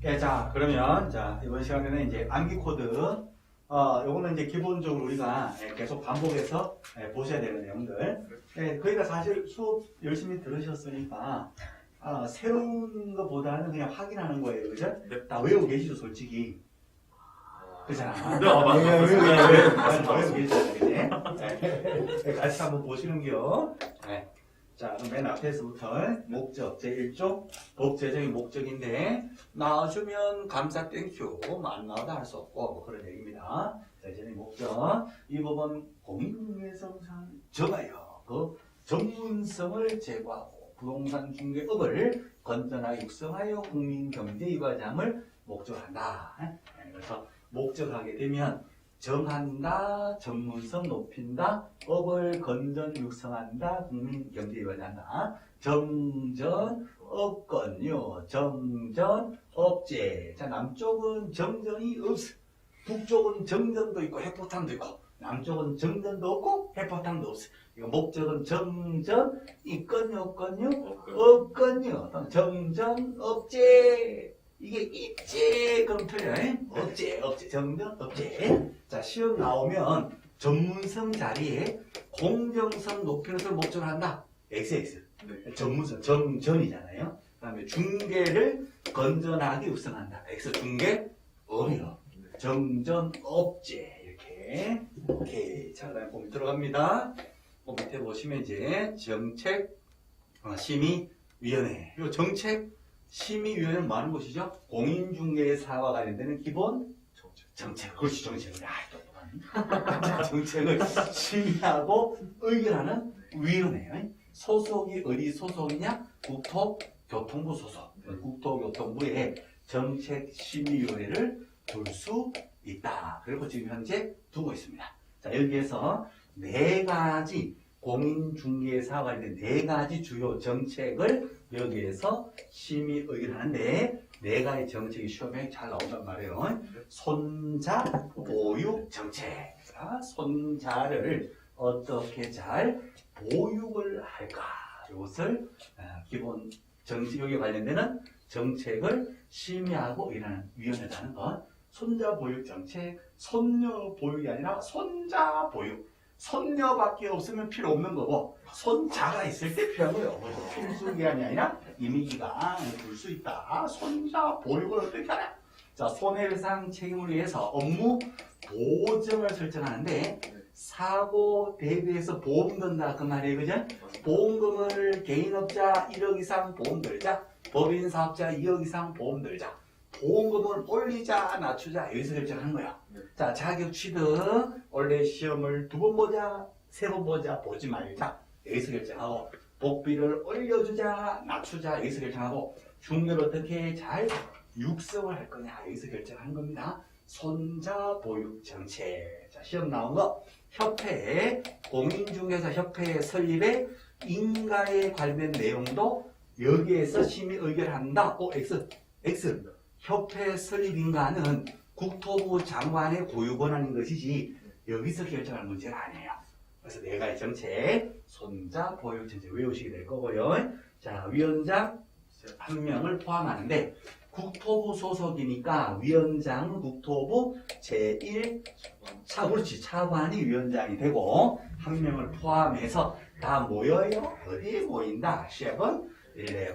예, 자, 그러면, 자, 이번 시간에는 이제 암기 코드, 요거는 이제 기본적으로 우리가 계속 반복해서 보셔야 되는 내용들. 그러니까 사실 수업 열심히 들으셨으니까, 새로운 것보다는 그냥 확인하는 거예요. 그죠? 네. 다 외우고 계시죠, 솔직히. 그잖아. 네, 맞습니다. 외우고 계시죠, 그지? 같이 한번 보시는겨. 자, 그럼 맨 앞에서부터 목적, 제1조, 법제적인 목적인데, 나와주면 감사 땡큐, 안 나와도 할 수 없고, 뭐 그런 얘기입니다. 자, 이제 목적. 이 법은 공인중개성상 정하여 그 전문성을 제고하고 부동산 중개업을 건전하게 육성하여 국민 경제 이바지함을 목적한다. 그래서 목적하게 되면 정한다, 전문성 높인다, 업을 건전 육성한다, 국민 경제 이바지한다. 정전, 업건요, 정전, 업제. 자, 남쪽은 정전이 없어. 북쪽은 정전도 있고 해포탕도 있고, 남쪽은 정전도 없고 해포탕도 없어. 이거 목적은 정전, 있건요, 없건요, 없건요. 정전, 업제. 이게 있지 그럼 틀려요. 업제, 정전, 업제. 자, 시험 나오면 전문성 자리에 공정성 높이는 것을 목적으로 한다. XX. 네. 전문성, 정전이잖아요. 그 다음에 중개를 건전하게 육성한다. X 중개, 업이요. 정전, 업제. 이렇게. 오케이. 자, 그 다음에 봄 들어갑니다. 밑에 보시면 이제 정책 심의위원회. 이 정책 심의위원회는 뭐 하는 곳이죠? 공인중개사와 관련되는 기본 정책. 그렇지, 정책을. 정책을 심의하고 의결하는 위원회예요. 소속이 어디 소속이냐? 국토교통부 소속. 국토교통부에 정책심의위원회를 둘 수 있다. 그리고 지금 현재 두고 있습니다. 자, 여기에서 네 가지 공인중개사와 관련된 네 가지 주요 정책을 여기에서 심의 의결하는데 네 가지 정책이 시험에 잘 나온단 말이에요. 손자 보육 정책. 자, 손자를 어떻게 잘 보육을 할까? 이것을 기본 정책 여기에 관련되는 정책을 심의하고 의결하는 위원회라는 것. 손자 보육 정책, 손녀 보육이 아니라 손자 보육. 손녀밖에 없으면 필요 없는 거고 손자가 있을 때 필요한 거예요. 필수기한이 아니라 임의기간 둘 수 있다. 손자 보육을 어떻게 하냐? 자, 손해배상 책임을 위해서 업무 보정을 설정하는데 사고 대비해서 보험 든다 그 말이에요. 그죠? 보험금을 개인업자 1억 이상 보험 들자, 법인 사업자 2억 이상 보험 들자. 보험금을 올리자 낮추자 여기서 결정하는 거야. 자, 자격 취득 원래 시험을 2번 보자 3번 보자 보지 말자 여기서 결정하고, 복비를 올려주자 낮추자 여기서 결정하고, 중개를 어떻게 잘 육성을 할 거냐 여기서 결정하는 겁니다. 손자 보육 정책. 자, 시험 나온 거 협회, 공인중개사 협회 설립에 인가에 관련된 내용도 여기에서 심의 의결한다. X. 협회 설립 인가는 국토부 장관의 고유 권한인 것이지 여기서 결정할 문제가 아니에요. 그래서 네 가지 정책, 손자 보육 정책 외우시게 될 거고요. 자, 위원장 1명을 포함하는데 국토부 소속이니까 위원장은 국토부 차관이 위원장이 되고 1명을 포함해서 다 모여요. 어디에 모인다? 7, 11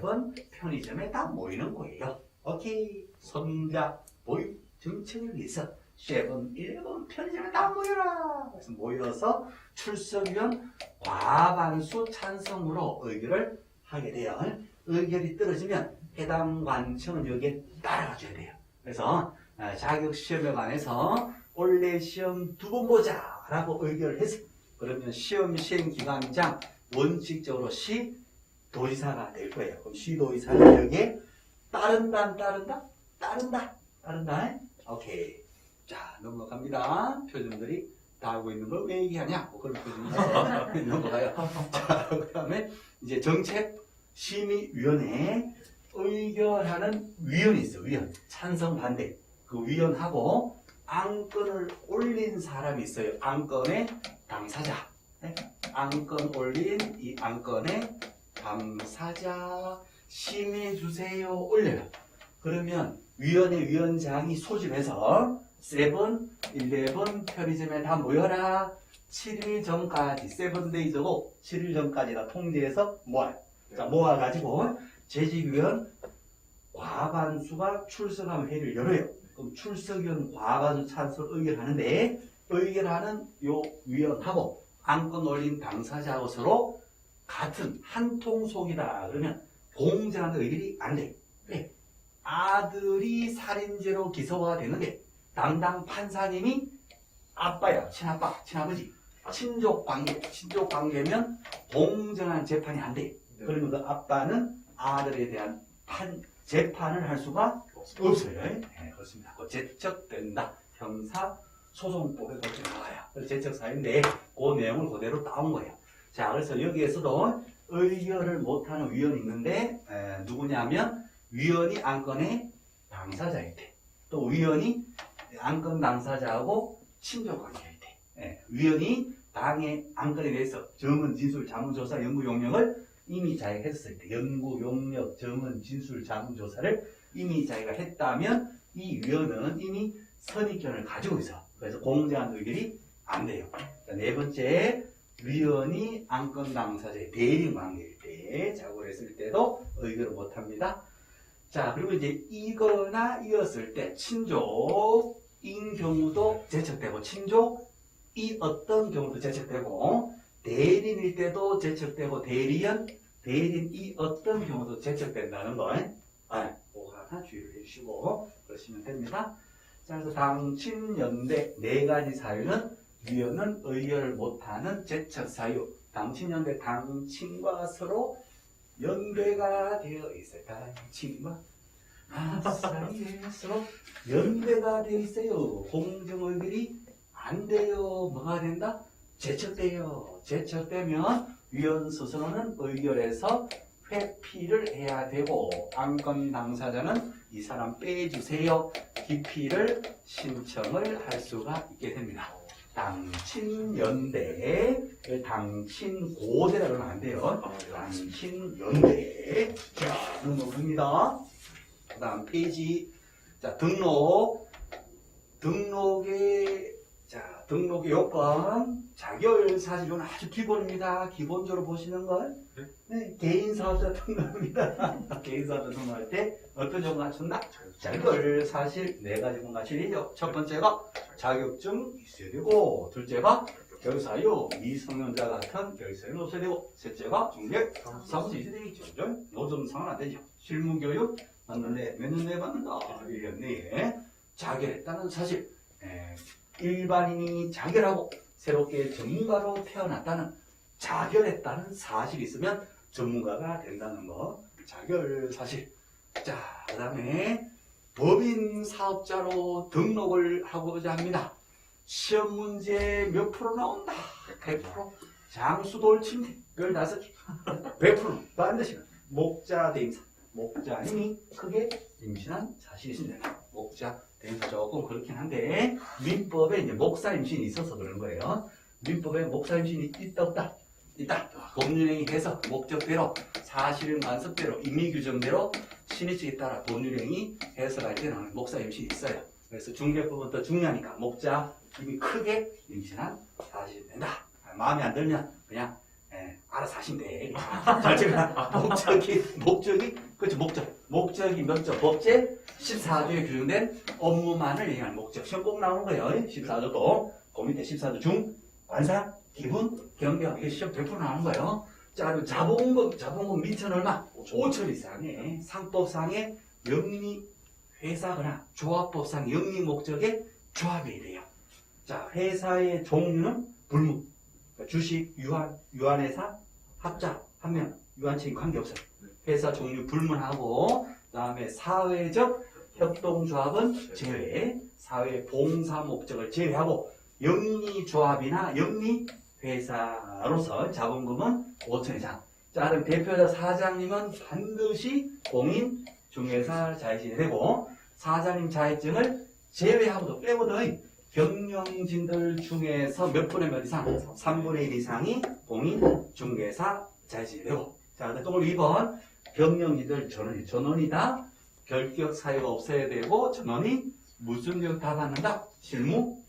편의점에 다 모이는 거예요. 오케이. 손자 보육 정책을 위해서 7, 11 편의점에 다 모여라. 그래서 모여서 출석위원 과반수 찬성으로 의결을 하게 돼요. 의결이 떨어지면 해당 관청은 여기에 따라가줘야 돼요. 그래서 자격시험에 관해서 원래 시험 2번 보자 라고 의결을 했어. 그러면 시험 시행기관장 원칙적으로 시도지사가 될 거예요. 그럼 시도지사는 여기에 따른다 안 따른다? 따른다. 오케이. 자, 넘어갑니다. 표정들이 다 알고 있는 걸 왜 얘기하냐? 뭐 그런 표정이 있어요. 넘어가요. 자, 그 다음에 이제 정책심의위원회 의결하는 위원이 있어요. 위원. 찬성 반대. 그 위원하고 안건을 올린 사람이 있어요. 안건의 당사자. 안건 올린 이 안건에 당사자 심의해주세요 올려요. 그러면 위원회 위원장이 소집해서 7, 11 편의점에 다 모여라. 7일 전까지 7데이즈고 7일 전까지다 통지해서 모아요. 자, 모아가지고 재직위원 과반수가 출석하면 회의를 열어요. 그럼 출석위원 과반수 찬성 의결하는데 의결하는 요 위원하고 안건 올린 당사자하고 서로 같은 한 통속이다. 그러면 공정한 의결이 안 돼. 네. 아들이 살인죄로 기소가 되는데 담당 판사님이 아빠야, 친아빠, 친아버지, 친족 관계면 공정한 재판이 안 돼. 그러면 그 아빠는 아들에 대한 재판을 할 수가 없어요. 네, 그렇습니다. 제척된다. 형사 소송법에 그렇게 나와요. 그래서 제척 사유인데 그 내용을 그대로 따온 거예요. 자, 그래서 여기에서도 의결을 못하는 위원이 있는데 누구냐면 위원이 안건의 당사자일 때, 또 위원이 안건 당사자하고 친족 관계일 때, 위원이 당의 안건에 대해서 증언, 진술, 자문조사, 연구 용역을 이미 자기가 했을 때, 연구 용역, 증언, 진술, 자문조사를 이미 자기가 했다면 이 위원은 이미 선입견을 가지고 있어. 그래서 공정한 의결이 안 돼요. 자, 네 번째, 위원이 안건 당사자의 대리 관계일 때, 자고를 했을 때도 의결을 못합니다. 자, 그리고 이제 이거나 이었을 때 친족인 경우도 제척되고 친족이 어떤 경우도 제척되고 대리인일 때도 제척되고 대리인이 어떤 경우도 제척된다는 거. 그거 하나 주의를 해주시고 그러시면 됩니다. 자, 그래서 당친연대 네 가지 사유는 위원은 의결을 못하는 제척 사유. 당친연대 당친과 서로 연대가 되어 있어요. 당친과 사이에 서로 연대가 되어 있어요. 공정의결이 안 돼요. 뭐가 된다? 제척돼요. 제척되면 위원 스스로는 의결해서 회피를 해야 되고 안건 당사자는 이 사람 빼주세요. 기피를 신청을 할 수가 있게 됩니다. 당친연대, 당친고대라고 하면 안 돼요. 당친연대. 자, 등록입니다. 그 다음 페이지. 자, 등록의 요건. 자결 사실은 아주 기본입니다. 기본적으로 보시는 걸. 네, 개인사업자 등록입니다. 개인사업자 등록할 때 어떤 조건 갖춘다? 자결 사실 네 가지 공과실이죠. 첫 번째가 자격증 있어야 되고, 둘째가 결사유 미성년자 같은 결사유는 없어야 되고, 셋째가 중개 사무소 있어야 되겠죠. 노점상은 안 되죠. 실무교육 받는데 몇 년 내에 받는다. 1년 내에 자결했다는 사실. 일반인이 자결하고 새롭게 전문가로 태어났다는 자결했다는 사실이 있으면 전문가가 된다는 거. 자결 사실. 자, 그 다음에 법인 사업자로 등록을 하고자 합니다. 시험 문제 몇 프로 나온다? 100%. 장수 돌침대 15개. 100% 반드시. 목자 대임사. 목자님이 크게 임신한 사실이 있습니다. 목자 대임사 조금 그렇긴 한데 민법에 이제 목사 임신이 있어서 그런 거예요. 민법에 목사 임신이 있다 없다? 있다. 법률행위 해석 목적대로 사실 관습대로 임의규정대로 신의칙에 따라 법률행위 해석할 때는 목사 임신이 있어요. 그래서 중개법은 더 중요하니까 목자 이미 크게 임신한 사실이 된다. 마음에 안 들면 그냥 알아서 하시면 돼. 목적이 그렇죠. 목적이 몇조 법제 14조에 규정된 업무만을 얘기하는 목적. 시험 꼭 나오는 거예요. 14조도 그 밑에 14조 중 관사 기분 경경 이게 시험 100% 나오는 거예요. 자, 그리고 자본금 민천 얼마? 5천 이상의 상법상의 영리 회사거나 조합법상 영리 목적의 조합이 돼요. 자, 회사의 종류는 불무. 주식, 유한회사, 합자, 한 명, 유한책임 관계없어요. 회사 종류 불문하고, 그 다음에 사회적 협동조합은 제외, 사회 봉사 목적을 제외하고, 영리조합이나 영리회사로서 자본금은 5천 이상. 자, 그럼 대표자 사장님은 반드시 공인 중개사 자회신이 되고, 사장님 자회증을 제외하고도 빼고도 경영진들 중에서 몇 분의 몇 이상? 3분의 1 이상이 공인중개사 자격증이 되고. 자, 또 2번. 경영진들 전원이다. 결격 사유가 없어야 되고, 전원이 무슨 교육 다 받는다? 실무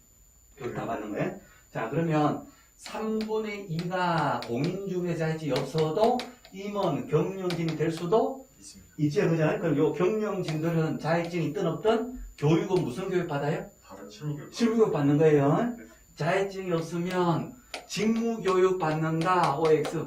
교육 다 받는 거예요. 자, 그러면 3분의 2가 공인중개사 자격증이 없어도 임원 경영진이 될 수도 있습니다. 있지, 그잖아요. 그럼 요 경영진들은 자격증이 있든 없든 교육은 무슨 교육 받아요? 다른 실무교육. 실무교육 받는 거예요. 자격증이 없으면 직무교육 받는다. OX.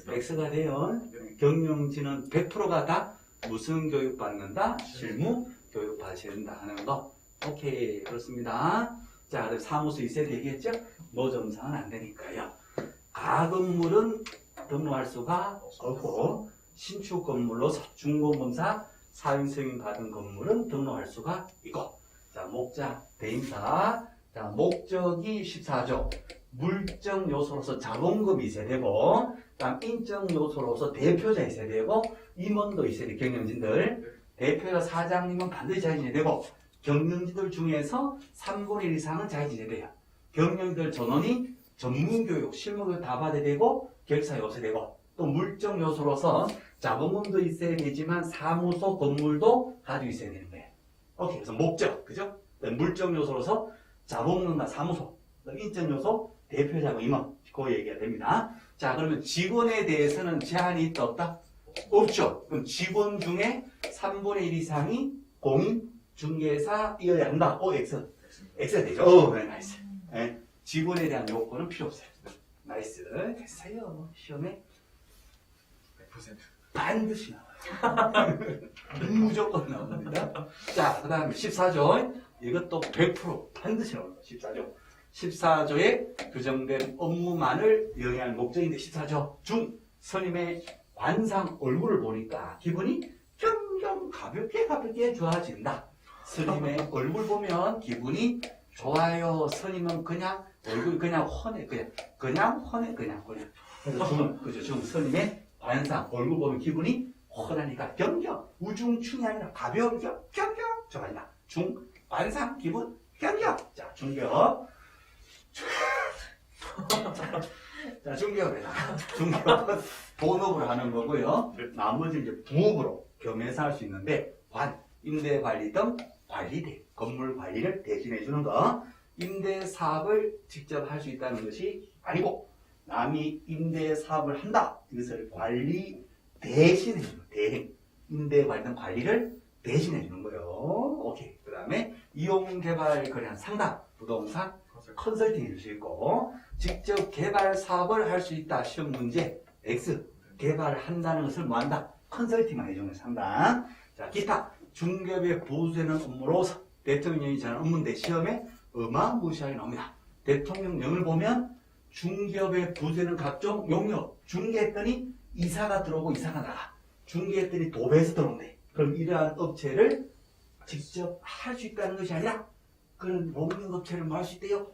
X가 돼요. 경영진은 100%가 다 무슨 교육 받는다? 실무 교육 받아야 된다 하는 거. 오케이. 그렇습니다. 자, 그럼 사무소 있어야 되겠죠? 노점상은 안 되니까요. 가건물은 등록할 수가 없고, 신축 건물로 중공검사 사용승인 받은 건물은 등록할 수가 있고. 자, 목자, 대임사. 자, 목적이 14조. 물적 요소로서 자본금이 있어야 되고, 다음 인적 요소로서 대표자 있어야 되고, 임원도 있어야 돼, 경영진들. 대표자 사장님은 반드시 자격증이 되고, 경영진들 중에서 3분의 1 이상은 자격증이 돼요. 경영진들 전원이 전문교육, 실무교육 다 받아야 되고, 결사에 없어야 되고, 또 물적 요소로서 자본금도 있어야 되지만 사무소 건물도 가지고 있어야 되는 거예요. 오케이. 그래서 목적, 그죠? 물적 요소로서 자본금과 사무소, 인적 요소, 대표자고 임원, 그 얘기가 됩니다. 자, 그러면 직원에 대해서는 제한이 있다, 없다? 없죠. 그럼 직원 중에 3분의 1 이상이 공인중개사이어야 한다. X. X가 되죠. 네, 나이스. 네, 직원에 대한 요건은 필요 없어요. 나이스. 됐어요. 시험에 100%. 반드시 나와요. 무조건 나옵니다. 자, 그 다음에 14조. 이것도 100% 반드시 나옵니다. 14조. 14조에 규정된 업무만을 영위할 목적인데 14조 중 스님의 관상 얼굴을 보니까 기분이 점점 가볍게 좋아진다. 스님의 얼굴 보면 기분이 좋아요. 스님은 그냥 얼굴 그냥 훤해 그냥 훤해. 그래서 그죠. 스님의 관상 얼굴 보면 기분이 훤하니까 경경 우중충이 아니라 가벼우니까 경경 좋아진다. 중 관상 기분 경경. 자, 중경. 자, 중개업이다. 중개업은 본업으로 하는 거고요. 나머지 이제 부업으로 겸해서 할 수 있는데, 임대 관리 등 관리대, 건물 관리를 대신해 주는 거. 임대 사업을 직접 할 수 있다는 것이 아니고, 남이 임대 사업을 한다. 이것을 관리 대신해 주는 거. 대행. 임대 관리 등 관리를 대신해 주는 거예요. 오케이. 그 다음에 이용 개발 거래한 상담, 부동산 컨설팅 해줄 수 있고, 직접 개발 사업을 할 수 있다. 시험 문제 X. 개발한다는 것을 뭐 한다? 컨설팅만 해주는 상담. 자, 기타 중개업의 보수되는 업무로서 대통령이 전한 업무인데 시험에 어마무시하게 나옵니다. 대통령령을 보면 중개업의 보수되는 각종 용역 중개했더니 이사가 들어오고 이사가 나가. 중개했더니 도배해서 들어온대. 그럼 이러한 업체를 직접 할 수 있다는 것이 아니라 그런 용역업체를 뭐 할 수 있대요?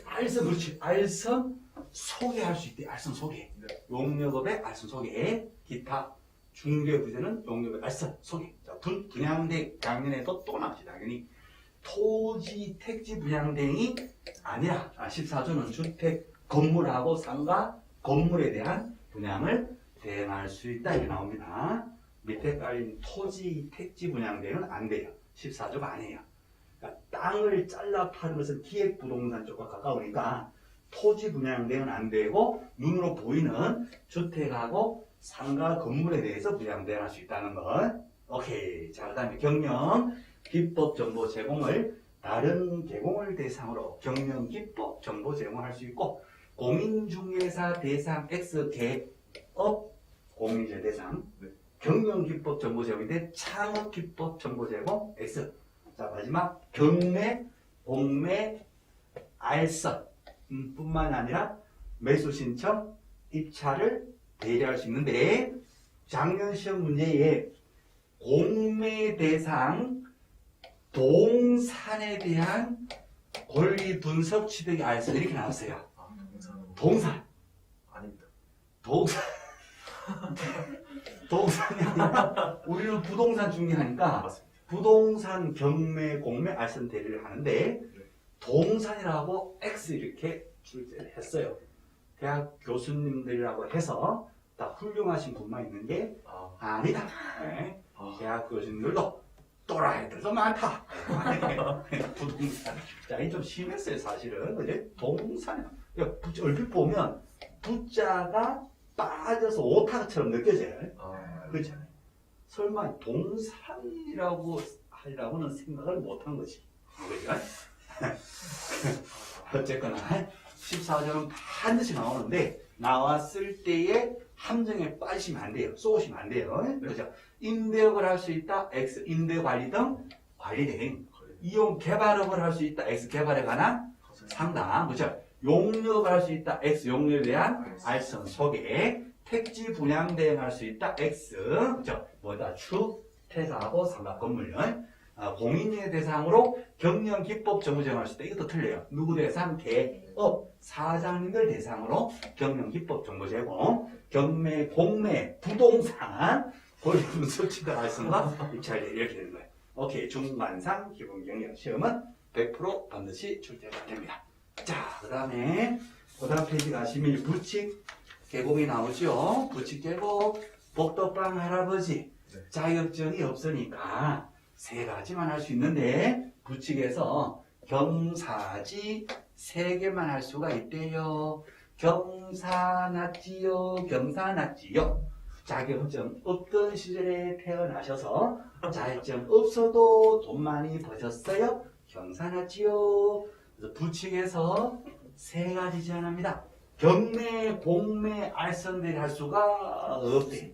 알선, 그렇지. 알선 소개할 수 있대. 알선 소개. 용역업의 알선 소개. 기타 중개 부재는 용역의 알선 소개. 자, 분양대 작년에도 또 나왔지, 당연히. 토지 택지 분양대행이 아니라 14조는 주택 건물하고 상가 건물에 대한 분양을 대행할 수 있다. 이렇게 나옵니다. 밑에 깔린 토지 택지 분양대행은 안 돼요. 14조가 아니에요. 그러니까 땅을 잘라 파는 것은 기획부동산 쪽과 가까우니까 토지 분양대행은 안 되고 눈으로 보이는 주택하고 상가 건물에 대해서 분양대행할 수 있다는 것. 오케이. 자, 그 다음에 경영 기법 정보 제공을 다른 개공을 대상으로 경영 기법 정보 제공할 수 있고, 공인중개사 대상 X 개업 공인중개사 대상 경영 기법 정보 제공인데 창업 기법 정보 제공 X. 자, 마지막 경매, 공매, 알선 뿐만 아니라 매수 신청, 입찰을 대리할 수 있는데, 작년 시험 문제에 공매 대상 동산에 대한 권리 분석 취득의 알선 이렇게 나왔어요. 동산 아닙니다. 동산이 아니라 우리는 부동산 중개하니까 맞습니다. 부동산 경매, 공매, 알선 대리를 하는데, 동산이라고 X 이렇게 출제를 했어요. 대학 교수님들이라고 해서 다 훌륭하신 분만 있는 게 아니다. 네. 대학 교수님들도 또라이들도 많다. 부동산. 자, 이 좀 심했어요, 사실은. 그지? 동산. 얼핏 보면 부자가 빠져서 오타처럼 느껴져요. 그렇죠? 설마 동산이라고 하려고는 생각을 못한 거지. 그죠? 어쨌거나 14조는 반드시 나오는데 나왔을 때에 함정에 빠지시면 안 돼요. 쏘시면 안 돼요. 그죠? 임대업을 할 수 있다. X 임대관리 등 관리대행. 이용 개발업을 할 수 있다. X 개발에 관한 상담. 그죠? 용역을 할 수 있다. X 용역에 대한 알선 소개. 택지 분양 대행할 수 있다. X. 그죠? 뭐다? 주택하고 상가 건물을. 공인의 대상으로 경영 기법 정보 제공할 수 있다. 이것도 틀려요. 누구 대상? 개업 사장님들 대상으로 경영 기법 정보 제공. 경매, 공매, 부동산, 권리금 수치들 알선과 입찰 이렇게 되는 거예요. 오케이. 중반상 기본 경영 시험은 100% 반드시 출제가 됩니다. 자, 그 다음 페이지 가시면 부칙 계곡이 나오죠. 부칙 계곡, 복덕방 할아버지. 자격증이 없으니까 세 가지만 할 수 있는데 부칙에서 경사지 3개만 할 수가 있대요. 경사났지요. 경사났지요. 자격증 없던 시절에 태어나셔서 자격증 없어도 돈 많이 버셨어요. 경사났지요. 그래서 부칙에서 3가지 제한합니다. 경매, 공매, 알선대리 할 수가 없대.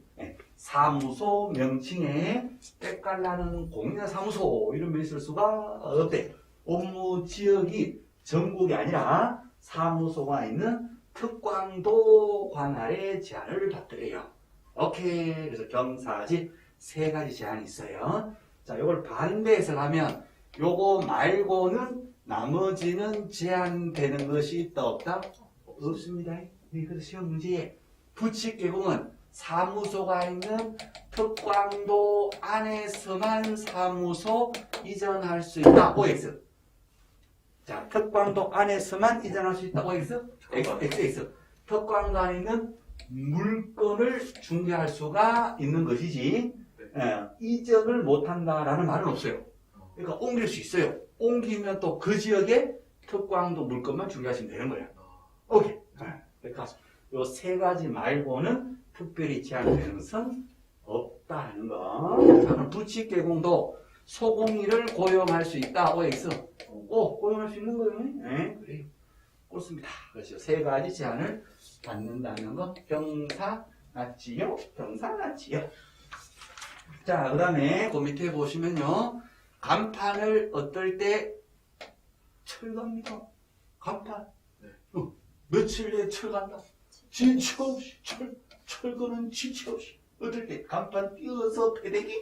사무소 명칭에 때깔나는 공인사무소 이런 거 있을 수가 없대. 업무 지역이 전국이 아니라 사무소가 있는 특광도 관할의 제한을 받더래요. 오케이. 그래서 경사지 3가지 제한이 있어요. 자, 이걸 반대해서 하면 요거 말고는 나머지는 제한되는 것이 있다 없다? 없습니다. 그래서 시험 문제에 부칙 계공은 사무소가 있는 특광도 안에서만 사무소 이전할 수 있다. OX. 자, 특광도 안에서만 이전할 수 있다. OX. XX. 특광도 안에 있는 물건을 중개할 수가 있는 것이지 이전을 못한다라는 말은 없어요. 그러니까 옮길 수 있어요. 옮기면 또 그 지역에 특광도 물건만 중개하시면 되는 거예요. 오케이. 그러니까 요 3가지 말고는 특별히 제한되는 것은 없다는 거. 자, 그럼 부칙 계공도 소공인을 고용할 수 있다. OX. 고용할 수 있는 거예요. 네, 그래요. 그렇습니다. 그렇죠. 3가지 제한을 받는다는 거. 경사났지요. 경사났지요. 자, 그 다음에 그 밑에 보시면요. 간판을 어떨 때 철갑니다. 간판. 며칠 내에 철간다. 지체 없이 철거는 지체 없이. 어떨 때 간판 띄워서 패대기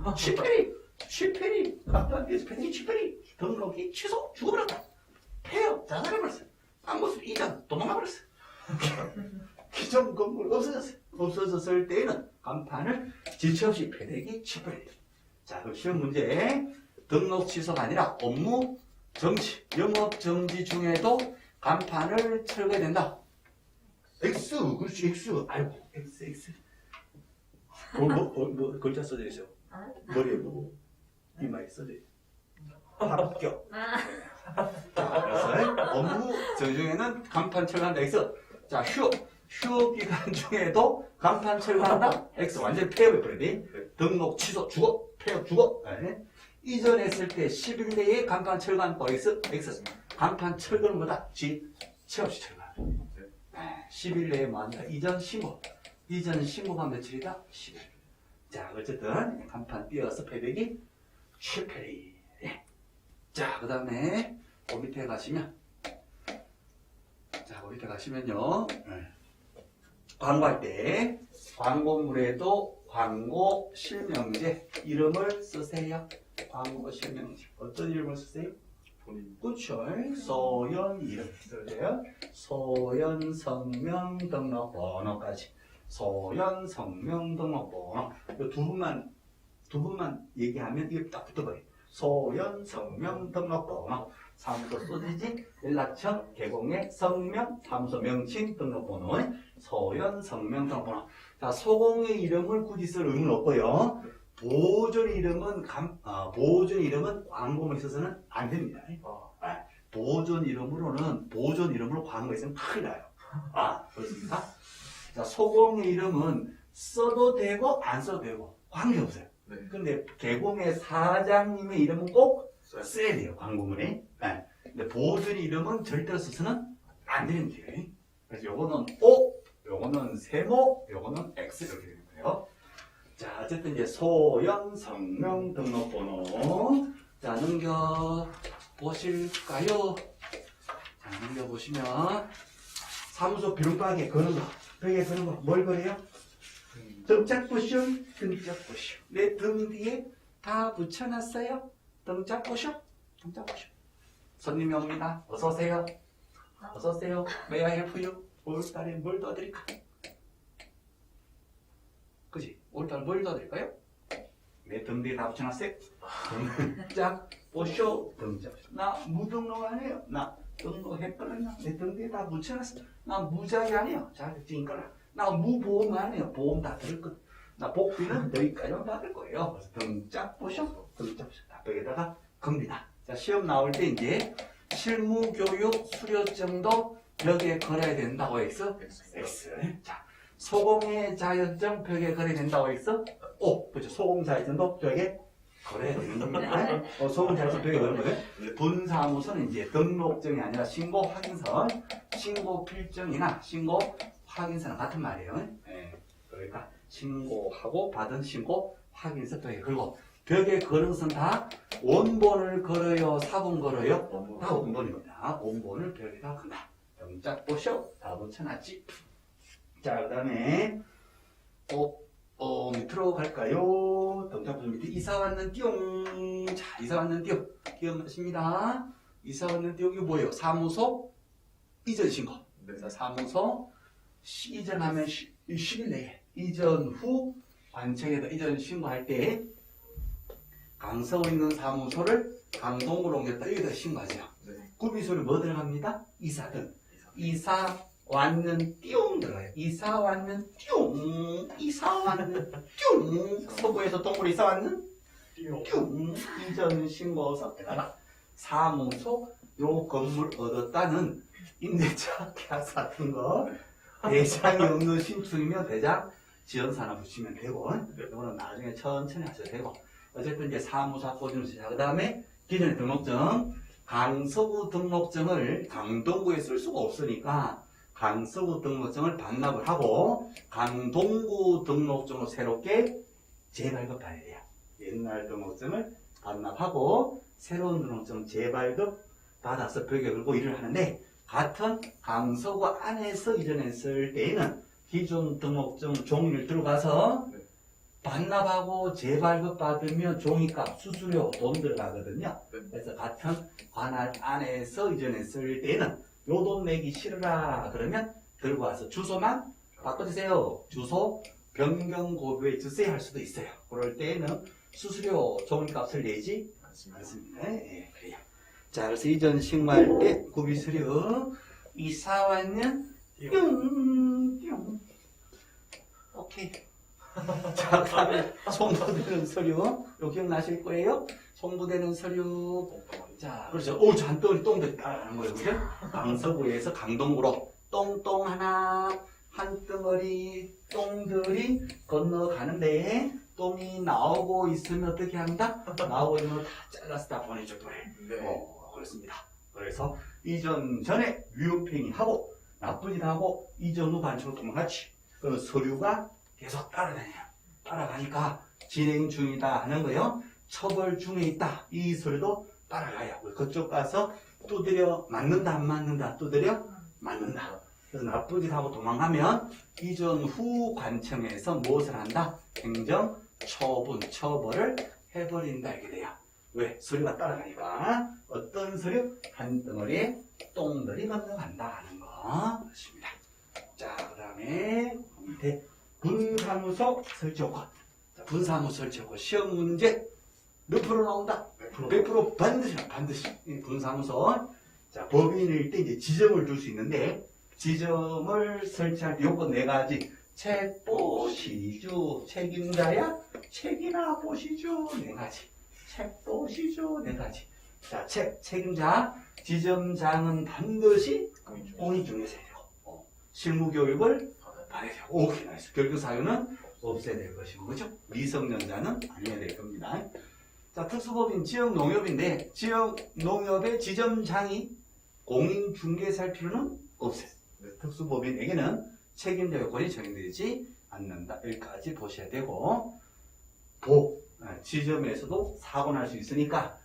10페리 간판 띄워서 패대기 10페리 등록이 취소 죽어버렸다. 폐업 자살해버렸어. 안모습 이전 도망가버렸어. 기존 건물 없어졌어요. 없어졌을 때에는 간판을 지체 없이 패대기 10페리. 자, 그럼 시험 문제 등록 취소가 아니라 업무 정지, 영업 정지 중에도 간판을 철거해야 된다. X, 그렇지, X. 아이고, X. 뭐 글자 써져 있어? 머리에 뭐, 이마에 써져 있어. 합격. 자, 그래서 업무 정지 중에는 간판 철거한다. X. 자, 휴업 기간 중에도 간판 철거한다. X. 완전히 폐업해버려야 돼. 등록 취소, 죽어. 폐업, 죽어. 네. 이전했을 때 10일 내에 간판 철거한 거 X. 간판 철거는 뭐다? 지체 없이 철거. 10일 내에 뭐 한다? 이전 신고. 이전 신고가 며칠이다? 10일. 자, 어쨌든 간판 띄어서 패대기 10회리. 자, 그 다음에 그 밑에 가시면 요 광고할 때 광고물에도 광고 실명제 이름을 쓰세요. 광고 실명제. 어떤 이름을 쓰세요? 본인. 그쵸. 소연 이름 써야 돼요. 소연 성명 등록번호까지. 소연 성명 등록번호. 이 두 분만 얘기하면 이게 딱 붙어버려요. 소연 성명 등록번호. 사무소 소지지, 연락처, 개공의 성명, 사무소 명칭, 등록번호, 소연, 성명, 등록번호. 자, 소공의 이름을 굳이 쓸 의무는 없고요. 보존 이름은 보존 이름은 광고문에 있어서는 안 됩니다. 보존 이름으로 광고에 있으면 큰일 나요. 그렇습니까? 자, 소공의 이름은 써도 되고 안 써도 되고 관계없어요. 네. 근데 개공의 사장님의 이름은 꼭 써야 돼요, 광고문에. 근데 보존 이름은 절대로 써서는 안 되는 거예요. 그래서 요거는 O, 요거는 세모, 요거는 X 이렇게 되는 거예요. 자, 어쨌든 이제 소연, 성명, 등록번호. 자, 넘겨보실까요? 자, 넘겨보시면, 사무소 비룸가게 거는 거, 벽에 거는 거, 뭘 그래요? 등짝 부숑, 등짝 부숑. 내 등 뒤에 다 붙여놨어요. 등짝 부숑, 등짝 부숑. 손님이 옵니다. 어서오세요. 어서오세요. May I help you? 올달에 뭘 도와드릴까? 그지? 올달 뭘 도와드릴까요? 내 등 뒤에 다 붙여놨어요. 등짝 부숑, 등짝 부숑. 나 무등록 안 해요. 나 등록했거든요. 내 등 뒤에 다 붙여놨어. 나 무자기 안 해요. 자격증 거라. 나 무보험 안 해요. 보험 다 들을 거. 나 복비는 여기까지만 받을 거예요. 그래서 등짝 부숑, 등짝 부숑. 다 벽에다가 겁니다. 자, 시험 나올 때 이제 실무교육 수료증도 여기에 걸어야 된다고 했어? X. 자, 소공의 자격증 벽에 걸어야 된다고 했어? O. 그렇죠. 소공 자격증도 벽에 걸어야 되는 겁니다. 소공 자격증 벽에 걸는 거예요. 분사무소는 이제 등록증이 아니라 신고 확인서, 신고 필증이나 신고 확인서는 같은 말이에요. 그러니까 신고하고 받은 신고 확인서 벽에 걸고, 벽에 걸은 것은 다 원본을 걸어요, 사본 걸어요? 다 원본입니다. 원본을 벽에다 건다. 등짝 보셔. 다 붙여놨지. 자, 그 다음에 밑으로 갈까요? 등짝 보셔. 밑에 이사 왔는 띠용. 자, 이사 왔는 띠용. 기억나십니다. 이사 왔는 띠용이 뭐예요? 사무소 이전 신고. 네. 자, 사무소 이전하면 10일 내에 이전 후 관청에다 이전 신고할 때 강서구 있는 사무소를 강동구로 옮겼다. 여기다 신고하죠. 네. 구비소리 뭐 들어갑니다? 이사등. 이사 왔는 띠용 들어가요. 이사 왔는 띠용. 이사 왔는 띠용. 서구에서 동구로 이사 왔는 띠용. 이전 신고서에다가 사무소 요 건물 얻었다는 임대차 계약서 같은 거 대장이 없는 신축이면 대장 지원사나 붙이면 되고, 이거는 나중에 천천히 하셔도 되고, 어쨌든 이제 사무소 꽂으면서, 자, 그 다음에 기존의 등록증, 강서구 등록증을 강동구에 쓸 수가 없으니까 강서구 등록증을 반납을 하고 강동구 등록증으로 새롭게 재발급해야 돼요. 옛날 등록증을 반납하고 새로운 등록증 재발급 받아서 벽에 걸고 일을 하는데, 같은 강서구 안에서 이전했을 때에는 기존 등록증 종이를 들어가서 반납하고 재발급 받으면 종이값, 수수료, 돈 들어가거든요. 그래서 같은 관할 안에서 이전했을 때는 요 돈 내기 싫으라 그러면 들고 와서 주소만 바꿔주세요. 주소 변경 고부해 주세요 할 수도 있어요. 그럴 때는 수수료, 종이값을 내지 않습니다. 예, 그래요. 자, 그래서 이전 신고할 때 구비수료 이사 왔는 뿅 오케이. 자, 그다음에 송부되는 서류 요 기억나실 거예요. 송부되는 서류. 자, 그렇죠. 오, 잔덩어리 똥들이 따라가는 거예요, 그죠? 강서구에서 강동구로 똥똥 하나 한 덩어리 똥들이 건너가는데 똥이 나오고 있으면 어떻게 한다? 나오고 있는 거 다 잘라서 다 보내줘 그래. 네. 그렇습니다. 그래서 이전 전에 위험행위하고 나쁜 일 하고 이전 후 반칙으로 도망갔지. 그럼 서류가 계속 따라다녀요. 따라가니까 진행 중이다 하는 거예요. 처벌 중에 있다. 이 서류도 따라가요. 그쪽 가서 두드려 맞는다 안 맞는다 두드려 맞는다. 그래서 나쁜 일 하고 도망가면 이전 후 관청에서 무엇을 한다? 행정 처분 처벌을 해버린다 이게 돼요. 왜? 서류가 따라가니까. 어떤 서류? 한 덩어리에 똥들이 건너간다 하는 거. 그렇습니다. 자, 그 다음에 밑에 분사무소 설치 요건. 자, 분사무소 설치 요건. 시험 문제 몇 프로 나온다? 100% 반드시. 이 분사무소. 자, 법인일 때 이제 지점을 둘 수 있는데, 지점을 설치할 때 요건 4가지. 책 보시죠. 책임자야? 책이나 보시죠. 4가지. 책 보시죠. 4가지. 자, 책임자. 지점장은 반드시 공인중개사 해야 되고, 실무교육을 받아야 되고, 오케이, 나이스. 결격사유는 없애야 될 것이고, 그죠? 미성년자는 아니어야 될 겁니다. 자, 특수법인 지역농협인데, 지역농협의 지점장이 공인중개사 할 필요는 없어요. 특수법인에게는 책임자 요건이 적용되지 않는다. 여기까지 보셔야 되고, 지점에서도 사고 날 수 있으니까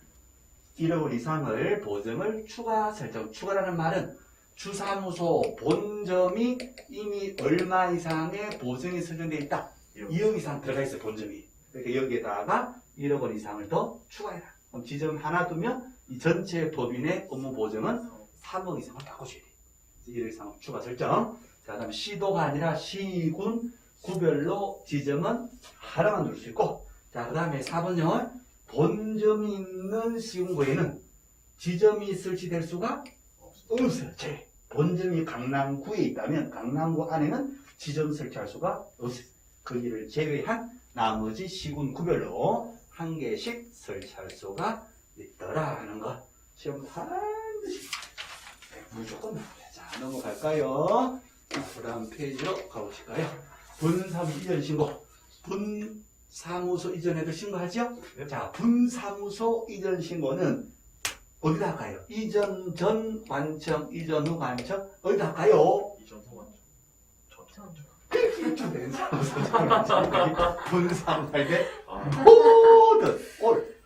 1억 원 이상을 보증을 추가 설정. 추가라는 말은 주사무소 본점이 이미 얼마 이상의 보증이 설정되어 있다. 2억 이상 들어가 있어, 본점이. 그러니까 여기에다가 1억 원 이상을 더 추가해라. 그럼 지점 하나 두면 이 전체 법인의 업무 보증은 3억 이상을 바꿔줘야 돼. 1억 이상 추가 설정. 자, 그 다음에 시도가 아니라 시군 구별로 지점은 하나만 누를 수 있고, 자, 그 다음에 4번요. 본점이 있는 시군구에는 지점이 설치될 수가 없어요. 본점이 강남구에 있다면 강남구 안에는 지점 설치할 수가 없어요. 거기를 제외한 나머지 시군 구별로 한 개씩 설치할 수가 있더라 하는 거. 시험 반드시 무조건 나와요. 자, 넘어갈까요? 그 다음 페이지로 가보실까요? 분사무소 이전 신고. 분사무소 이전에도 신고하죠? 자, 분사무소 이전 신고는 어디다 할까요? 이전 전 관청, 이전 후 관청, 어디다 할까요? 이전 소관청. 전청관청. 주된 사무소 분사무소 할때 아,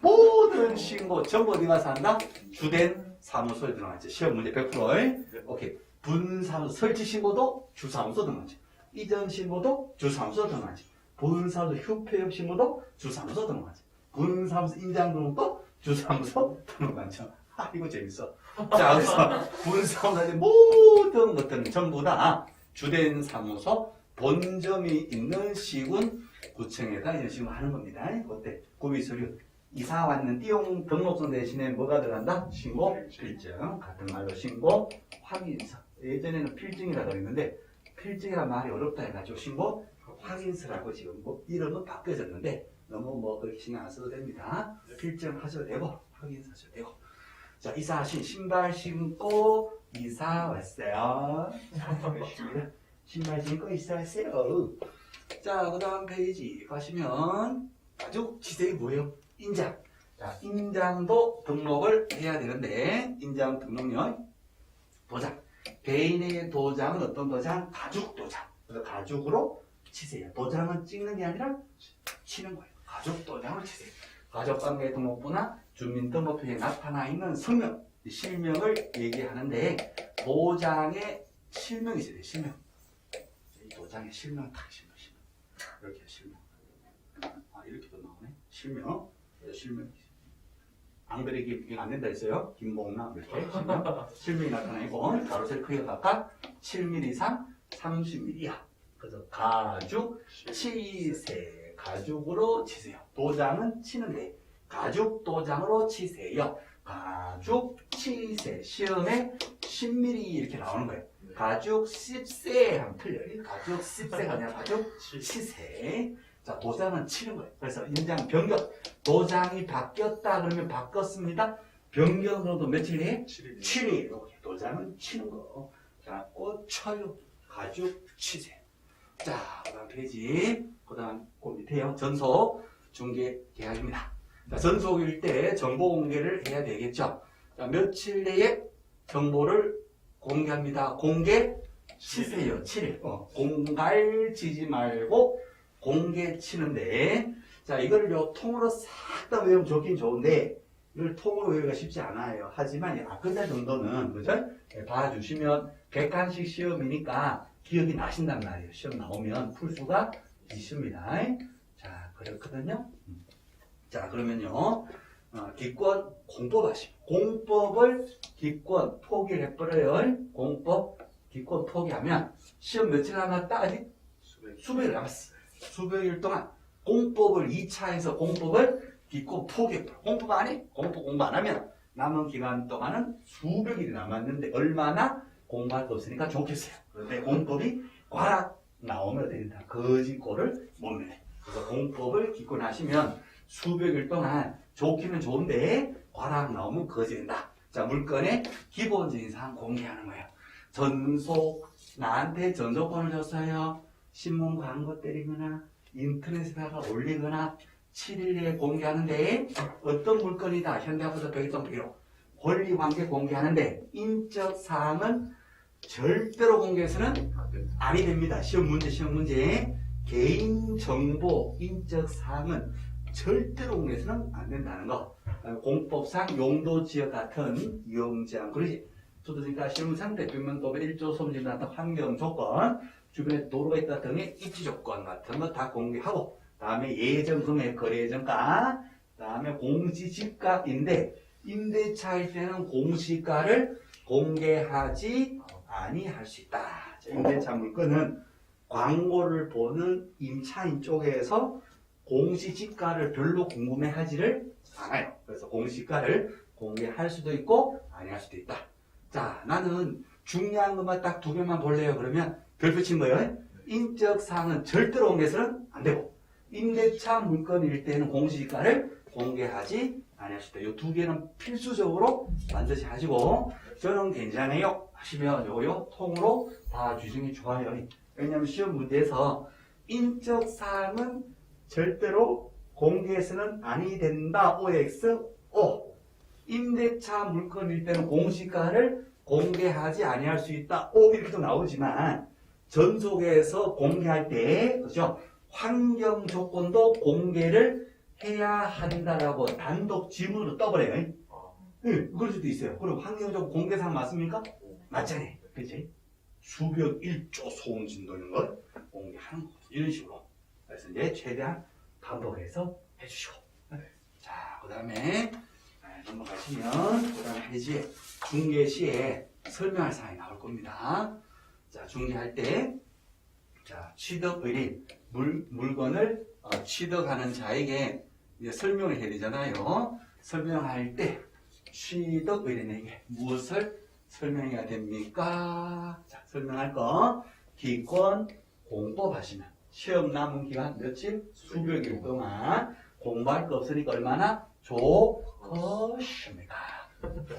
모든 신고 전부 어디 가서 한다? 주된 사무소에 들어가죠. 시험 문제 100%. 오케이. 분사무소 설치 신고도 주사무소 등록하지. 이전 신고도 주사무소 등록하지. 분사무소 휴폐업 신고도 주사무소 등록하지. 분사무소 인장 등록도 주사무소 등록하죠. 아, 이거 재밌어. 자, 그래서 분사무소의 모든 것들은 전부 다 주된 사무소 본점이 있는 시군 구청에다 이런 식으로 하는 겁니다. 그때 구비서류 이사 왔는 띠용 등록증 대신에 뭐가 들어간다? 신고 필증. 같은 말로 신고 확인서. 예전에는 필증이라고 했는데 필증이란 말이 어렵다 해가지고 신고 확인서라고 지금 뭐 이름은 바뀌어졌는데 너무 뭐 그렇게 신경 안 써도 됩니다. 필증 하셔도 되고 확인서 하셔도 되고. 자, 이사하신 신발 신고 이사 왔어요. 신발 신고 이사 왔어요. 자, 그 다음 페이지 가시면 가죽 지세이 뭐예요? 인장. 자, 인장도 등록을 해야 되는데 인장 등록료 도장. 개인의 도장은 어떤 도장? 가죽 도장. 그래서 가죽으로 치세요. 도장은 찍는 게 아니라 치는 거예요. 가죽 도장을 치세요. 가족관계 등록부나 주민등록표에 나타나 있는 성명, 실명을 얘기하는데 도장에 실명이 있어야 돼요. 실명. 이 도장에 실명 딱 실명. 이렇게 실명. 아, 이렇게도 나오네. 실명. 실명이 있어요. 안 그래 이게 안 된다 했어요. 김봉남 이렇게 실명이 나타나 있고 가로셀 크기가 각각 7mm 이상 30mm 이하. 그래서 가죽 치세. 가죽으로 치세요. 도장은 치는데 가죽 도장으로 치세요. 가죽 치세. 시험에 10mm 이렇게 나오는 거예요. 가죽 10세 하면 틀려요. 가죽 10세가 아니라 가죽 치세. 자, 도장은 치는 거예요. 그래서 인장 변경. 도장이 바뀌었다 그러면 바꿨습니다. 변경으로도 며칠이? 7일. 이렇게 도장은 치는 거. 자, 꽃 쳐요. 가죽 치세. 자, 그 다음 페이지. 그 다음 그 밑에요. 전속 중개 계약입니다. 자, 전속일 때 정보 공개를 해야 되겠죠. 자, 며칠 내에 정보를 공개합니다. 공개 치세요. 7일. 공갈 치지 말고 공개 치는데, 자, 이걸 요 통으로 싹 다 외우면 좋긴 좋은데, 이걸 통으로 외우기가 쉽지 않아요. 하지만 앞글자 정도는, 그죠? 봐주시면 객관식 시험이니까 기억이 나신단 말이에요. 시험 나오면 풀 수가 있습니다. 자, 그렇거든요. 자, 그러면요. 기권 공법 하시면 공법을 기권 포기를 해버려요. 공법 기권 포기하면 시험 며칠 남았다? 아직 수백일 남았어요. 수백일 동안 공법을 2차에서 공법을 기껏 포기해버려. 공부 안 해? 공부 안 하면 남은 기간 동안은 수백 일이 남았는데 얼마나 공부할 거 없으니까 좋겠어요. 그런데 공법이 과락 나오면 된다. 거짓골을 못 내네. 그래서 공법을 기권하시면 수백 일 동안 좋기는 좋은데 과락 나오면 거짓된다. 자, 물건의 기본적인 사항 공개하는 거예요. 전속, 나한테 전속권을 줬어요. 신문 광고 때리거나 인터넷에다가 올리거나 7일 내에 공개하는데 어떤 물건이다. 현대화부터 백일동 비록 권리관계 공개하는데 인적 사항은 절대로 공개해서는 아니 됩니다. 시험 문제 개인정보 인적 사항은 절대로 공개해서는 안 된다는 거. 공법상 용도 지역 같은 이용제한 그러지. 그러니까 시험상 대표명법의 1조 소문지 나타 환경 조건 주변에 도로가 있다 등의 입지 조건 같은 거 다 공개하고 다음에 예정 금액 거래 예정가 다음에 공시지가인데 임대차일 때는 공시가를 공개하지 아니할 수 있다. 자, 임대차 물건은 광고를 보는 임차인 쪽에서 공시지가를 별로 궁금해하지를 않아요. 그래서 공시가를 공개할 수도 있고 아니할 수도 있다. 자, 나는 중요한 것만 딱 두 개만 볼래요. 그러면 별표 친 거예요. 인적 사항은 절대로 공개해서는 안 되고 임대차 물건일 때는 공시지가를 공개하지 아니할 수도 있다. 이 두 개는 필수적으로 반드시 하시고 저는 괜찮아요 하시면 요거 통으로 봐주시는 게 좋아요. 왜냐하면 시험 문제에서 인적 사항은 절대로 공개해서는 아니 된다. OX O 임대차 물건일 때는 공시가를 공개하지 아니할 수 있다. O 이렇게도 나오지만 전속에서 공개할 때 그죠? 환경 조건도 공개를 해야 한다라고 단독 지문으로 떠버려요. 네, 그럴 수도 있어요. 그럼 환경 조건 공개사항 맞습니까? 맞잖아요. 그치? 수백 1조 소음 진도 이런 걸 공개하는 거 이런 식으로. 그래서 이제 최대한 반복해서 해주시고. 자, 그 다음에 넘어가시면 그 다음에 이제 중개 시에 설명할 사항이 나올 겁니다. 자, 중개할 때 자, 취득 의뢰인 물건을 취득하는 자에게 이제 설명을 해야 되잖아요. 설명할 때 취득 의뢰인에게 무엇을 설명해야 됩니까? 자, 설명할 거 기권 공법 하시면 시험 남은 기간 며칠? 수백 일 동안 공부할 거 없으니까 얼마나 좋겠습니까?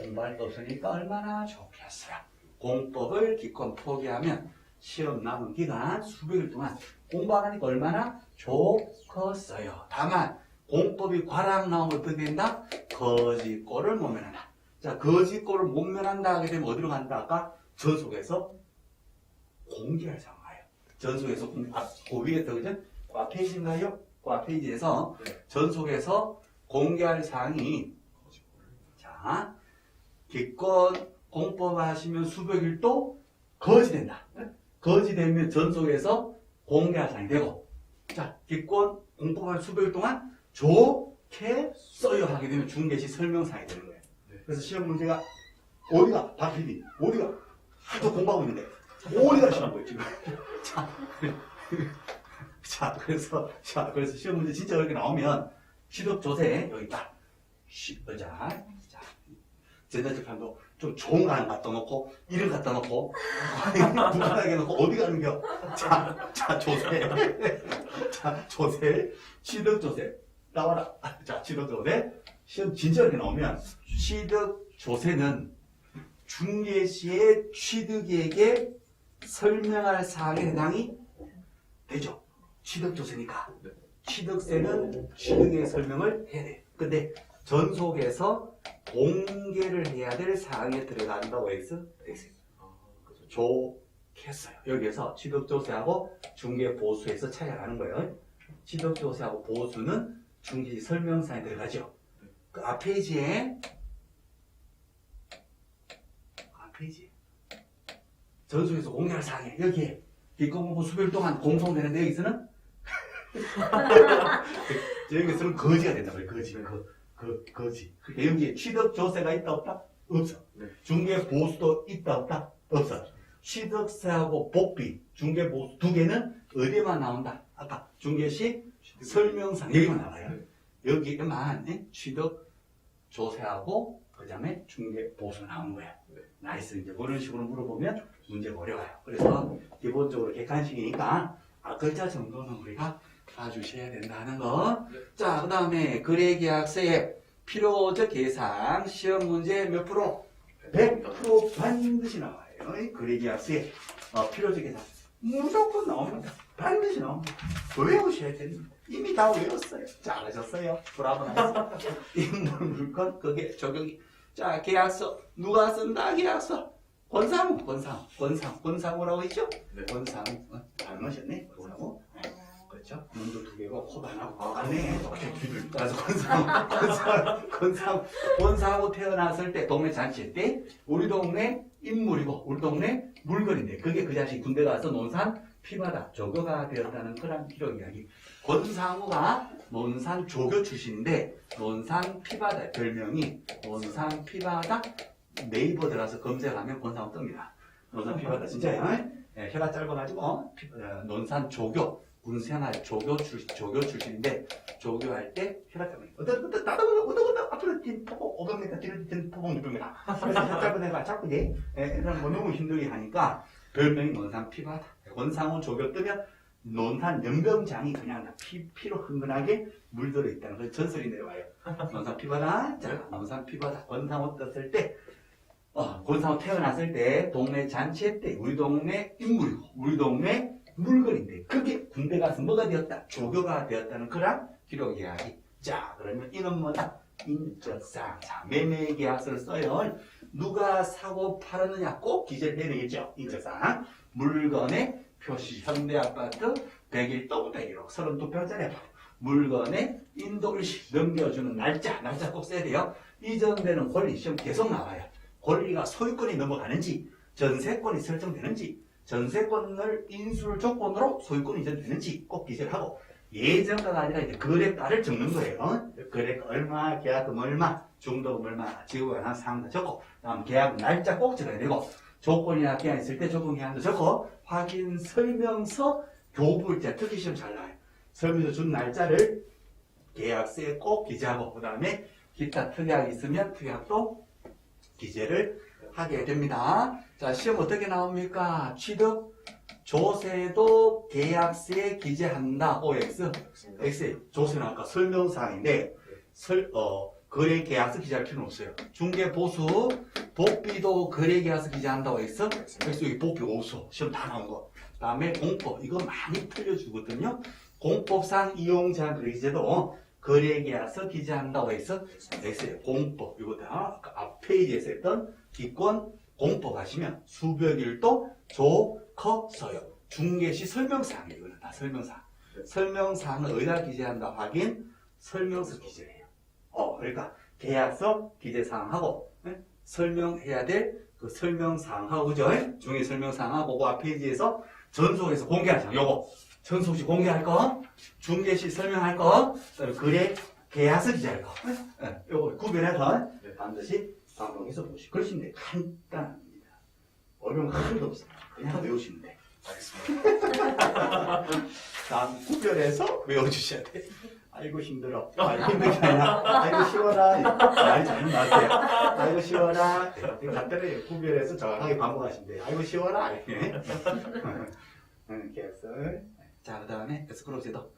공부할 거 없으니까 얼마나 좋겠어요. 공법을 기권 포기하면 시험 남은 기간 수백 일 동안 공부 안 하니까 얼마나 좋겠어요. 다만 공법이 과락 나오면 어떻게 된다? 거짓골을 못 면한다. 자, 거짓골을 못 면한다 하게 되면 어디로 간다? 아까 전속에서 공개할 상황이에요. 전속에서 그 위에 그죠? 과 페이지인가요? 과 페이지에서 전속에서 공개할 사항이 자, 기권 공법 하시면 수백 일도 거짓된다. 거짓되면 전속에서 공개할 사항이 되고 자, 기권 공법할 수백 일 동안 좋게 써요 하게 되면 중개시 설명사항이 되는 거예요. 그래서 시험 문제가 어디가 박PD 어디가 하도 공부하고 있는데 어디가 시험 거예요 지금. 자, 그래서 시험 문제 진짜 그렇게 나오면 취득 조세 여기 있다. 자, 제자재판도 좀 좋은 거 갖다 놓고 이름 갖다 놓고 북한하게 놓고 어디 가는겨? 자, 조세 취득 조세 나와라. 자, 취득 조세 시험 진짜 이렇게 나오면 취득 조세는 중개 시의 취득에게 설명할 사항에 해당이 되죠. 취득 조세니까 취득세는 취득의 설명을 해야 돼. 근데 전속에서 공개를 해야 될 사항에 들어간다고 해서 좋겠어요. 여기에서 취득조세하고 중개보수에서 차이가 나는 거예요. 취득조세하고 보수는 중개 설명사에 들어가죠. 그 앞 페이지에 전속에서 공개할 사항에 여기에 기권공부 수별 동안 공송되는데 여기서는 여기서는 거지가 된다고요. 거지. 여기에 취득 조세가 있다 없다? 없어. 중개 보수도 있다 없다? 없어. 취득세하고 복비, 중개 보수 두 개는 어디에만 나온다? 아까 중개시 설명상 여기만 나와요. 여기에만 취득, 조세하고 그 다음에 중개, 보수 나온 거예요. 나이스. 이제 그런 식으로 물어보면 문제가 어려워요. 그래서 기본적으로 객관식이니까 글자 정도는 우리가 봐주셔야 된다는 거. 자, 그 다음에 거래계약서의 필요적 계상 시험 문제 몇 프로? 100% 반드시 나와요. 거래계약서에 필요적 계산 무조건 나옵니다. 반드시 나옵니다. 외우셔야 됩니다. 이미 다 외웠어요. 잘하셨어요. 브라보 나이스. 인물 물건 그게 적용이. 자, 계약서 누가 쓴다? 계약서 권사무라고 했죠? 네. 권사무. 닮으셨네. 권사무. 그렇죠? 눈도 두 개고 코도 하나고 똑같네. 그래서 권사무 태어났을 때 동네 잔치 때 우리 동네 인물이고 우리 동네 물건인데 그게 그 자식이 군대 가서 논산 피바다 조교가 되었다는 그런 기록 이야기. 권사무가 논산 조교 출신인데 논산 피바다 별명이 논산 피바다. 네이버 들어가서 검색하면 권사무 뜹니다. 논산 피바다 진짜요? 네, 혀가 짧아가지고 논산 조교 군생활 조교 출신인데 조교할 때 혀가 짧아요. 나도 앞으로 뛴 포복 500m 뒤로 뛴 포복 600m. 그래서 혀 짧은 애가 자꾸 애는 뭐 너무 힘들게 하니까 별명이 논산 피바다. 권상우 조교 뜨면 논산 연병장이 그냥 피로 흥건하게 물들어 있다는 그 전설이 내려와요. 논산 피바다. 자, 논산 피바다. 권상우 떴을 때 권상우 태어났을 때 동네 잔치 때 우리 동네 인물이고 우리 동네 물건인데 그게 군대 가서 뭐가 되었다? 조교가 되었다는 그런 기록 이야기. 자, 그러면 이건 뭐다? 인적사항. 자, 매매계약서를 써요. 누가 사고 팔았느냐 꼭 기재를 내리겠죠. 인적사항. 물건의 표시. 현대아파트 101동 101호 32평짜리 아파트. 물건의 인도일시 넘겨주는 날짜 꼭 써야 돼요. 이전되는 권리 시험 계속 나와요. 권리가 소유권이 넘어가는지 전세권이 설정되는지 전세권을 인수를 조건으로 소유권이 이전되는지 꼭 기재를 하고 예정가가 아니라 이제 거래가를 적는 거예요. 거래가 얼마, 계약금 얼마, 중도금 얼마, 지급에 관한 사항도 적고 다음 계약 날짜 꼭 적어야 되고 조건이나 기한 있을 때 조건 기한도 적고 확인 설명서 교부일자 특기시험 잘 나와요. 설명서 준 날짜를 계약서에 꼭 기재하고 그 다음에 기타 특약이 있으면 특약도 기재를 하게 됩니다. 자, 시험 어떻게 나옵니까? 취득, 조세도 계약서에 기재한다. OX, X, 조세는 아까 설명사항인데 거래 계약서 기재할 필요는 없어요. 중개 보수, 복비도 거래 계약서 기재한다고 했어. 그래서 여기 복비 없어. 시험 다 나온 거. 다음에 공법, 이거 많이 틀려주거든요. 공법상 이용 제한 거래 기재도 거래 계약서 기재한다고 해서 X예요. 공법, 이거 다 앞 페이지에서 했던 기권 공법 하시면 수백일도 조커서요. 중개시 설명사항이에요. 이거는 다 설명사항. 설명사항을 어디다 기재한다 확인 설명서 기재해요. 그러니까 계약서 기재사항하고 설명해야 될 그 설명사항하고 그죠? 중개 설명사항하고 그 앞 페이지에서 전속에서 공개할 사항 요거 전속시 공개할 거 중개시 설명할 거 그래 계약서 기재할 거 요거 구별해서 반드시 방송에서 보시고 그러시면 돼요. 간단합니다. 어려운 거 하나도 없어요. 그냥 외우시면 돼요. 알겠습니다. 다음 구별해서 외워주셔야 돼요. 아이고 힘들어. 힘든 게 아니라 아이고 쉬워라. 말 잘못 나세요. 아이고 쉬워라. 이거 간단하게 구별해서 정확하게 반복하시면 돼요. 아이고 쉬워라. 이렇게. 계약서. 자, 그 다음에 에스크로 제도.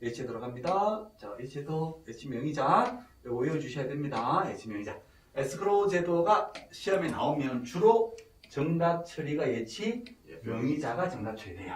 H에 들어갑니다. 자, H도 H명의자. 이거 외워주셔야 됩니다. H명의자. 에스크로 제도가 시험에 나오면 주로 정답 처리가 예치, 명의자가 정답 처리돼요.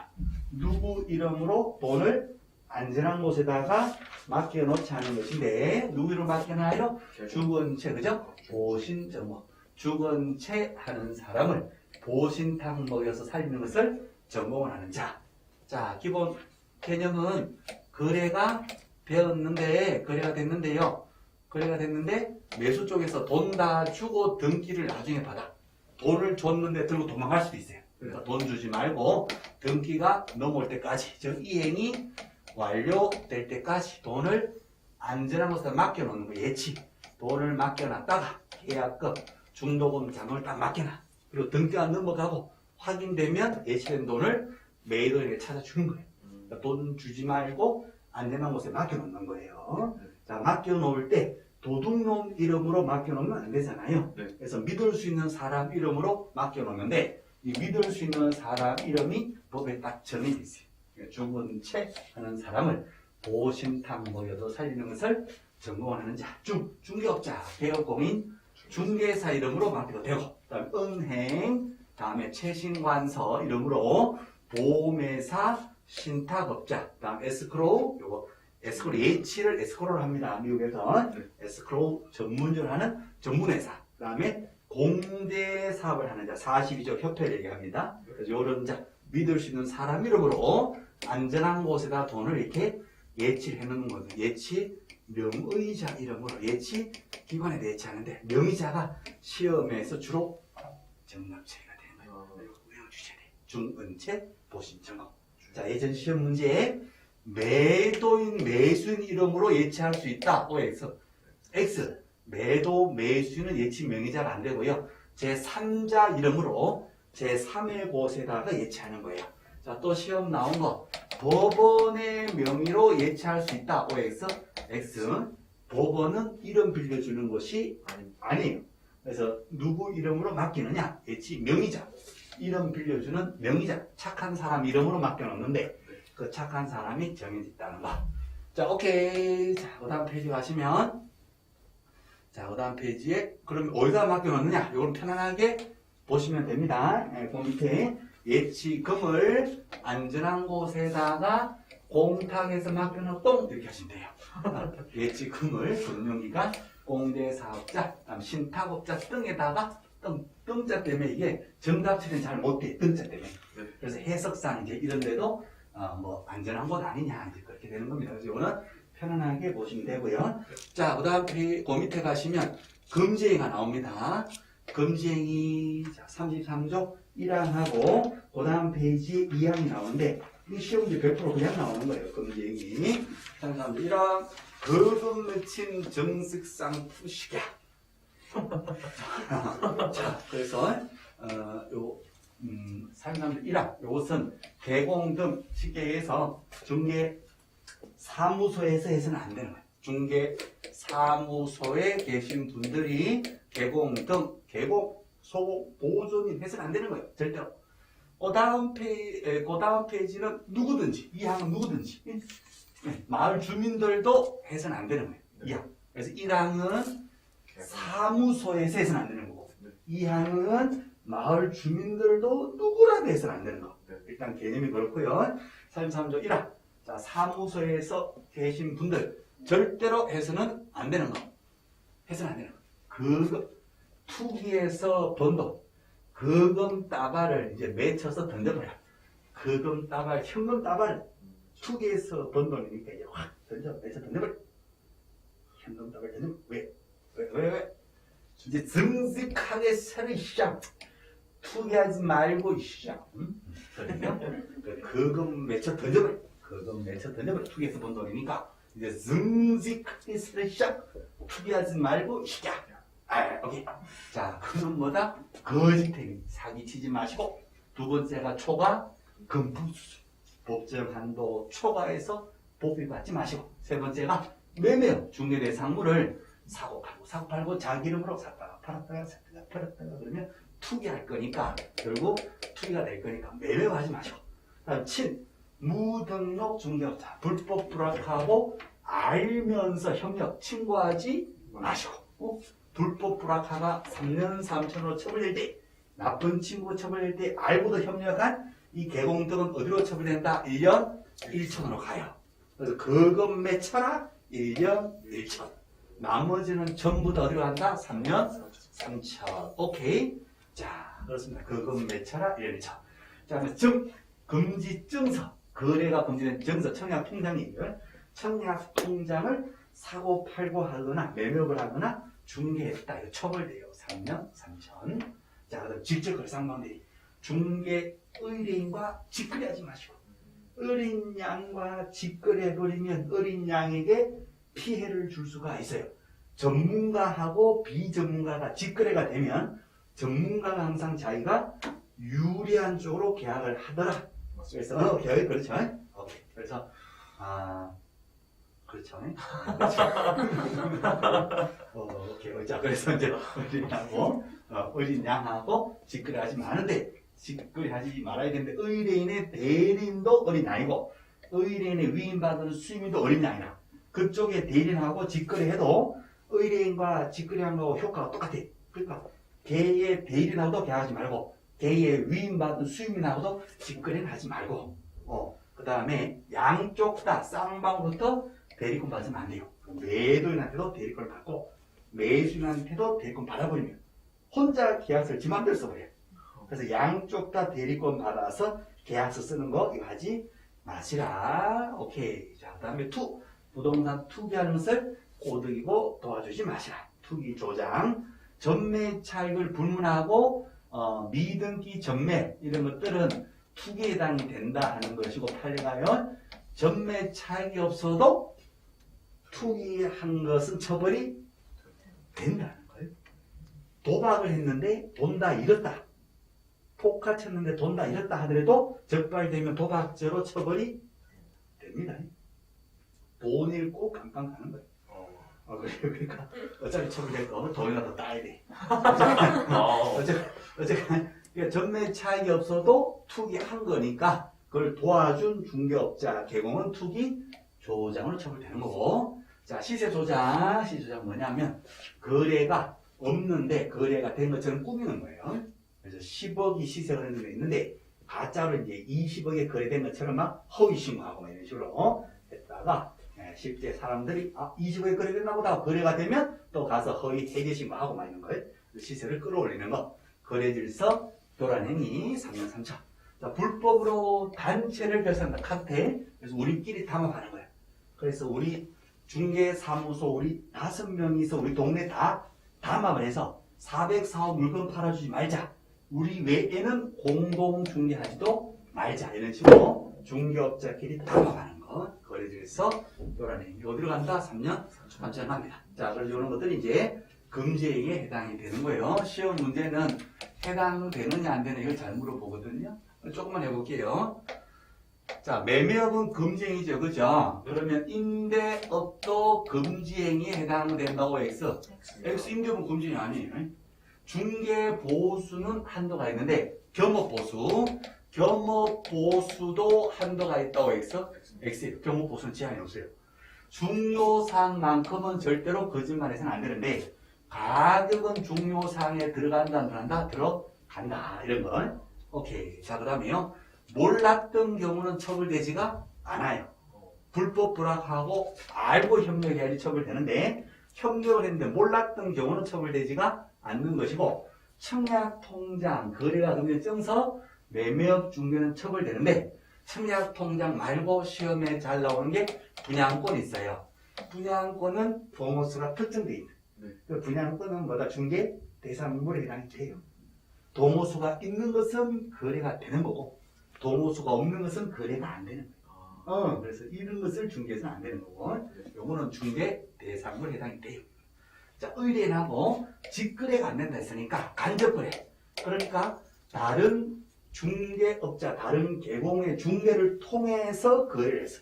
누구 이름으로 돈을 안전한 곳에다가 맡겨놓지 않은 것인데 누구 이름으로 맡겨놔요? 주건채, 그죠? 보신정모. 주건채 하는 사람을 보신탕 먹여서 살리는 것을 전공을 하는 자. 자, 기본 개념은 거래가 거래가 됐는데요. 거래가 됐는데 매수 쪽에서 돈 다 주고 등기를 나중에 받아. 돈을 줬는데 들고 도망갈 수도 있어요. 그러니까 돈 주지 말고 등기가 넘어올 때까지, 즉 이행이 완료될 때까지 돈을 안전한 곳에 맡겨놓는 거 예치. 돈을 맡겨놨다가 계약금, 중도금, 잔금을 딱 맡겨놔. 그리고 등기가 넘어가고 확인되면 예치된 돈을 매도인에게 찾아주는 거예요. 그러니까 돈 주지 말고 안전한 곳에 맡겨놓는 거예요. 자, 자, 맡겨놓을 때 도둑놈 이름으로 맡겨놓으면 안 되잖아요. 네. 그래서 믿을 수 있는 사람 이름으로 맡겨놓는데 이 믿을 수 있는 사람 이름이 법에 딱 정해져 있어요. 죽은 채 하는 사람을 보신탕 모여도 살리는 것을 전공하는 자, 중개업자, 개업공인, 중개사 이름으로 맡겨도 되고, 그다음 은행, 다음에 최신관서 이름으로 보매사, 신탁업자, 그다음 에스크로우, 요거 에스크로우 예치를 에스크로우로 합니다. 미국에서 에스크로우 전문적으로 하는 전문회사, 그다음에 공대 사업을 하는 자, 42조 협회를 얘기합니다. 그래서 요런 자, 믿을 수 있는 사람 이름으로 안전한 곳에다 돈을 이렇게 예치를 해놓는 거죠. 예치 명의자 이름으로 예치 기관에 예치하는데 명의자가 시험에서 주로 정납체가 되는 거예요. 외워주셔야 돼요. 중은채 보신정업. 자, 예전 시험 문제에 매도인 매수인 이름으로 예치할 수 있다. OX. X. 매도 매수인은 예치 명의자가 안 되고요. 제3자 이름으로 제3의 곳에다가 예치하는 거예요. 자, 또 시험 나온 거. 법원의 명의로 예치할 수 있다. OX. X. 법원은 이름 빌려주는 것이 아니에요. 그래서 누구 이름으로 맡기느냐? 예치 명의자. 이름 빌려주는 명의자. 착한 사람 이름으로 맡겨놓는데 그 착한 사람이 정해져 있다는 거. 자, 오케이. 자, 그 다음 페이지 가시면 자, 그 다음 페이지에 그럼 어디다 맡겨놓느냐? 이건 편안하게 보시면 됩니다. 그 밑에 예치금을 안전한 곳에다가 공탁에서 맡겨놓고 이렇게 하시면 돼요. 예치금을 금융기관, 공대사업자, 신탁업자 등에다가 등자 때문에 이게 정답처리는 잘 못돼. 등자 때문에. 그래서 해석상 이제 이런 데도 뭐 안전한 곳 아니냐 이제 그렇게 되는 겁니다. 그래서 이거는 편안하게 보시면 되고요. 자, 그 다음 그 밑에 가시면 금지행위가 나옵니다. 금지행위 33조 1항하고 그 다음 페이지 2항이 나오는데 이 시험지 100% 그냥 나오는 거예요. 금지행위 33조 1항 거금 맺힌 정식상 푸시야. 자, 그래서 요 33조 1항 요것은 개공 등 쉽게 해서 중개 사무소에서 해서는 안 되는 거예요. 중개 사무소에 계신 분들이 개공 등 개공 소공 보존인 해서는 안 되는 거예요. 절대로. 그 다음 페이지는 누구든지 이 항은 누구든지 마을 주민들도 해서는 안 되는 거예요. 이 항. 그래서 1항은 사무소에서 해서는 안 되는 거고 2항은 마을 주민들도 누구라도 해서는 안 되는 거. 일단 개념이 그렇고요. 33조 1항. 자, 사무소에서 계신 분들 절대로 해서는 안 되는 거. 해서는 안 되는 거. 그거 투기에서 번 돈, 거금 따발을 이제 맺혀서 던져버려. 거금 따발, 현금 따발을 투기에서 번 돈이니까 이제 확 맺혀 던져버려. 현금 따발 던져. 왜? 이제 정직하게 살이 시작. 투기하지 말고 시작. 거금 맺혀 던져버려. 그건 매쳐 던져버려. 투기해서 번 돈이니까 이제 정직하게 쓰는 시작. 투기하지 말고 시작. 오케이. 자, 그건 뭐다? 거짓행위. 사기치지 마시고 두 번째가 초과 금부수. 법정 한도 초과해서 보비 받지 마시고 세 번째가 매매 중개대상물을 사고 팔고 자기 이름으로 샀다가 팔았다가 그러면 투기할 거니까 결국 투기가 될 거니까 매매하지 마시고 다음 7. 무등록 중개업자 불법 불악하고 알면서 협력 친구하지 마시고 불법 불악하가 3년 3천으로 처벌될 때 나쁜 친구 처벌될 때 알고도 협력한 이 개공 등은 어디로 처벌된다? 1년 1천으로 가요. 그래서 거금 맺혀라 1년 1천 나머지는 전부 다 어디로 간다? 3년 3천 오케이. 자, 그렇습니다. 거금 맺혀라 1년 1천. 자, 금지 증서 거래가 금지된 증서 청약통장이에요. 청약통장을 사고 팔고 하거나 매매업을 하거나 중개했다. 이거 처벌돼요. 3년 3천. 자, 그다음 직접 거래상관들이 중개 의뢰인과 직거래하지 마시고 어린 양과 직거래해버리면 어린 양에게 피해를 줄 수가 있어요. 전문가하고 비전문가가 직거래가 되면 전문가가 항상 자기가 유리한 쪽으로 계약을 하더라. 그래서 계약이 그렇죠. 오케이. 그래서 그렇죠. 오케이. 자, 그래서 이제 어린 양하고 직거래 하지 마는데, 직거래 하지 말아야 되는데, 의뢰인의 대리인도 어린 양이고, 의뢰인의 위임받은 수임인도 어린 양이라. 그쪽에 대리인하고 직거래해도 의뢰인과 직거래한 거하고 효과가 똑같아. 그러니까, 걔의 대리인하고도 계약하지 말고, 걔의 위임받은 수임인하고도 직거래는 하지 말고, 그 다음에 양쪽 다 쌍방부터 대리권 받으면 안 돼요. 매도인한테도 대리권을 받고 매수인한테도 대리권 받아버리면 혼자 계약서를 지 맘대로 써버려요. 그래서 양쪽 다 대리권 받아서 계약서 쓰는 거 이거 하지 마시라. 오케이. 자, 그 다음에 부동산 투기하는 것을 꼬드기고 도와주지 마시라. 투기 조장, 전매 차익을 불문하고 미등기 전매 이런 것들은 투기에 해당이 된다 하는 것이고, 판례가면 전매 차익이 없어도 투기한 것은 처벌이 된다는 거예요. 도박을 했는데 돈 다 잃었다. 포카 쳤는데 돈 다 잃었다 하더라도 적발되면 도박죄로 처벌이 됩니다. 돈 잃고 깜깜 가는 거예요. 그러니까 어차피 처벌될 거 돈이라도 따야 돼. 어쨌든 전매 차익이 없어도 투기한 거니까 그걸 도와준 중개업자 개공은 투기 조장으로 처벌되는 거고. 자, 시세 조장 뭐냐면 거래가 없는데 거래가 된 것처럼 꾸미는 거예요. 그래서 10억이 시세가 되는 게 있는데 가짜로 이제 20억에 거래된 것처럼 막 허위 신고하고 이런 식으로 했다가 실제 사람들이 20억에 거래됐나 보다 거래가 되면 또 가서 허위 해지 신고하고 막 이런 거예요. 시세를 끌어올리는 거. 거래질서 교란행위 3년 3차. 자, 불법으로 단체를 결성한다. 카르텔. 그래서 우리끼리 담합하는 거야. 그래서 우리 중개사무소 우리 5명이서 우리 동네 다 담합을 해서 404호 물건 팔아주지 말자. 우리 외에는 공동 중개하지도 말자. 이런 식으로 중개업자끼리 담합하는 거. 거래질서 교란행위. 어디로 간다? 3년 3차 갑니다. 자, 그래서 이런 것들이 이제 금지행위에 해당이 되는 거예요. 시험 문제는 해당되느냐 안 되느냐 이걸 잘 물어보거든요. 조금만 해볼게요. 자, 매매업은 금지행위죠. 그죠? 그러면 임대업도 금지행위에 해당된다고 X. X 임대업은 금지행위 아니에요. 중개보수는 한도가 있는데 겸업보수도 한도가 있다고 X. X예요. 겸업보수는 제한이 없어요. 중요사항만큼은 절대로 거짓말해서는 안 되는데 가격은 중요사항에 들어간다 안 들어간다? 들어간다. 이런 건 오케이. 자, 그 다음에요. 몰랐던 경우는 처벌되지가 않아요. 불법 불합하고 알고 협력해야지 처벌되는데 협력을 했는데 몰랐던 경우는 처벌되지가 않는 것이고, 청약통장, 거래가 금전증서, 매매업 중개는 처벌되는데 청약통장 말고 시험에 잘 나오는 게 분양권이 있어요. 분양권은 동호수가 특정되어 있는. 그 분양권은 뭐다? 중개 대상물에 해당이 돼요. 동호수가 있는 것은 거래가 되는 거고 동호수가 없는 것은 거래가 안 되는 거예요. 그래서 이런 것을 중개해서는 안 되는 거고, 요거는 중개 대상물에 해당이 돼요. 자, 의뢰인하고 직거래가 안 된다 했으니까 간접거래. 그러니까 다른 중개업자, 다른 계공의 중개를 통해서 거래를 했어.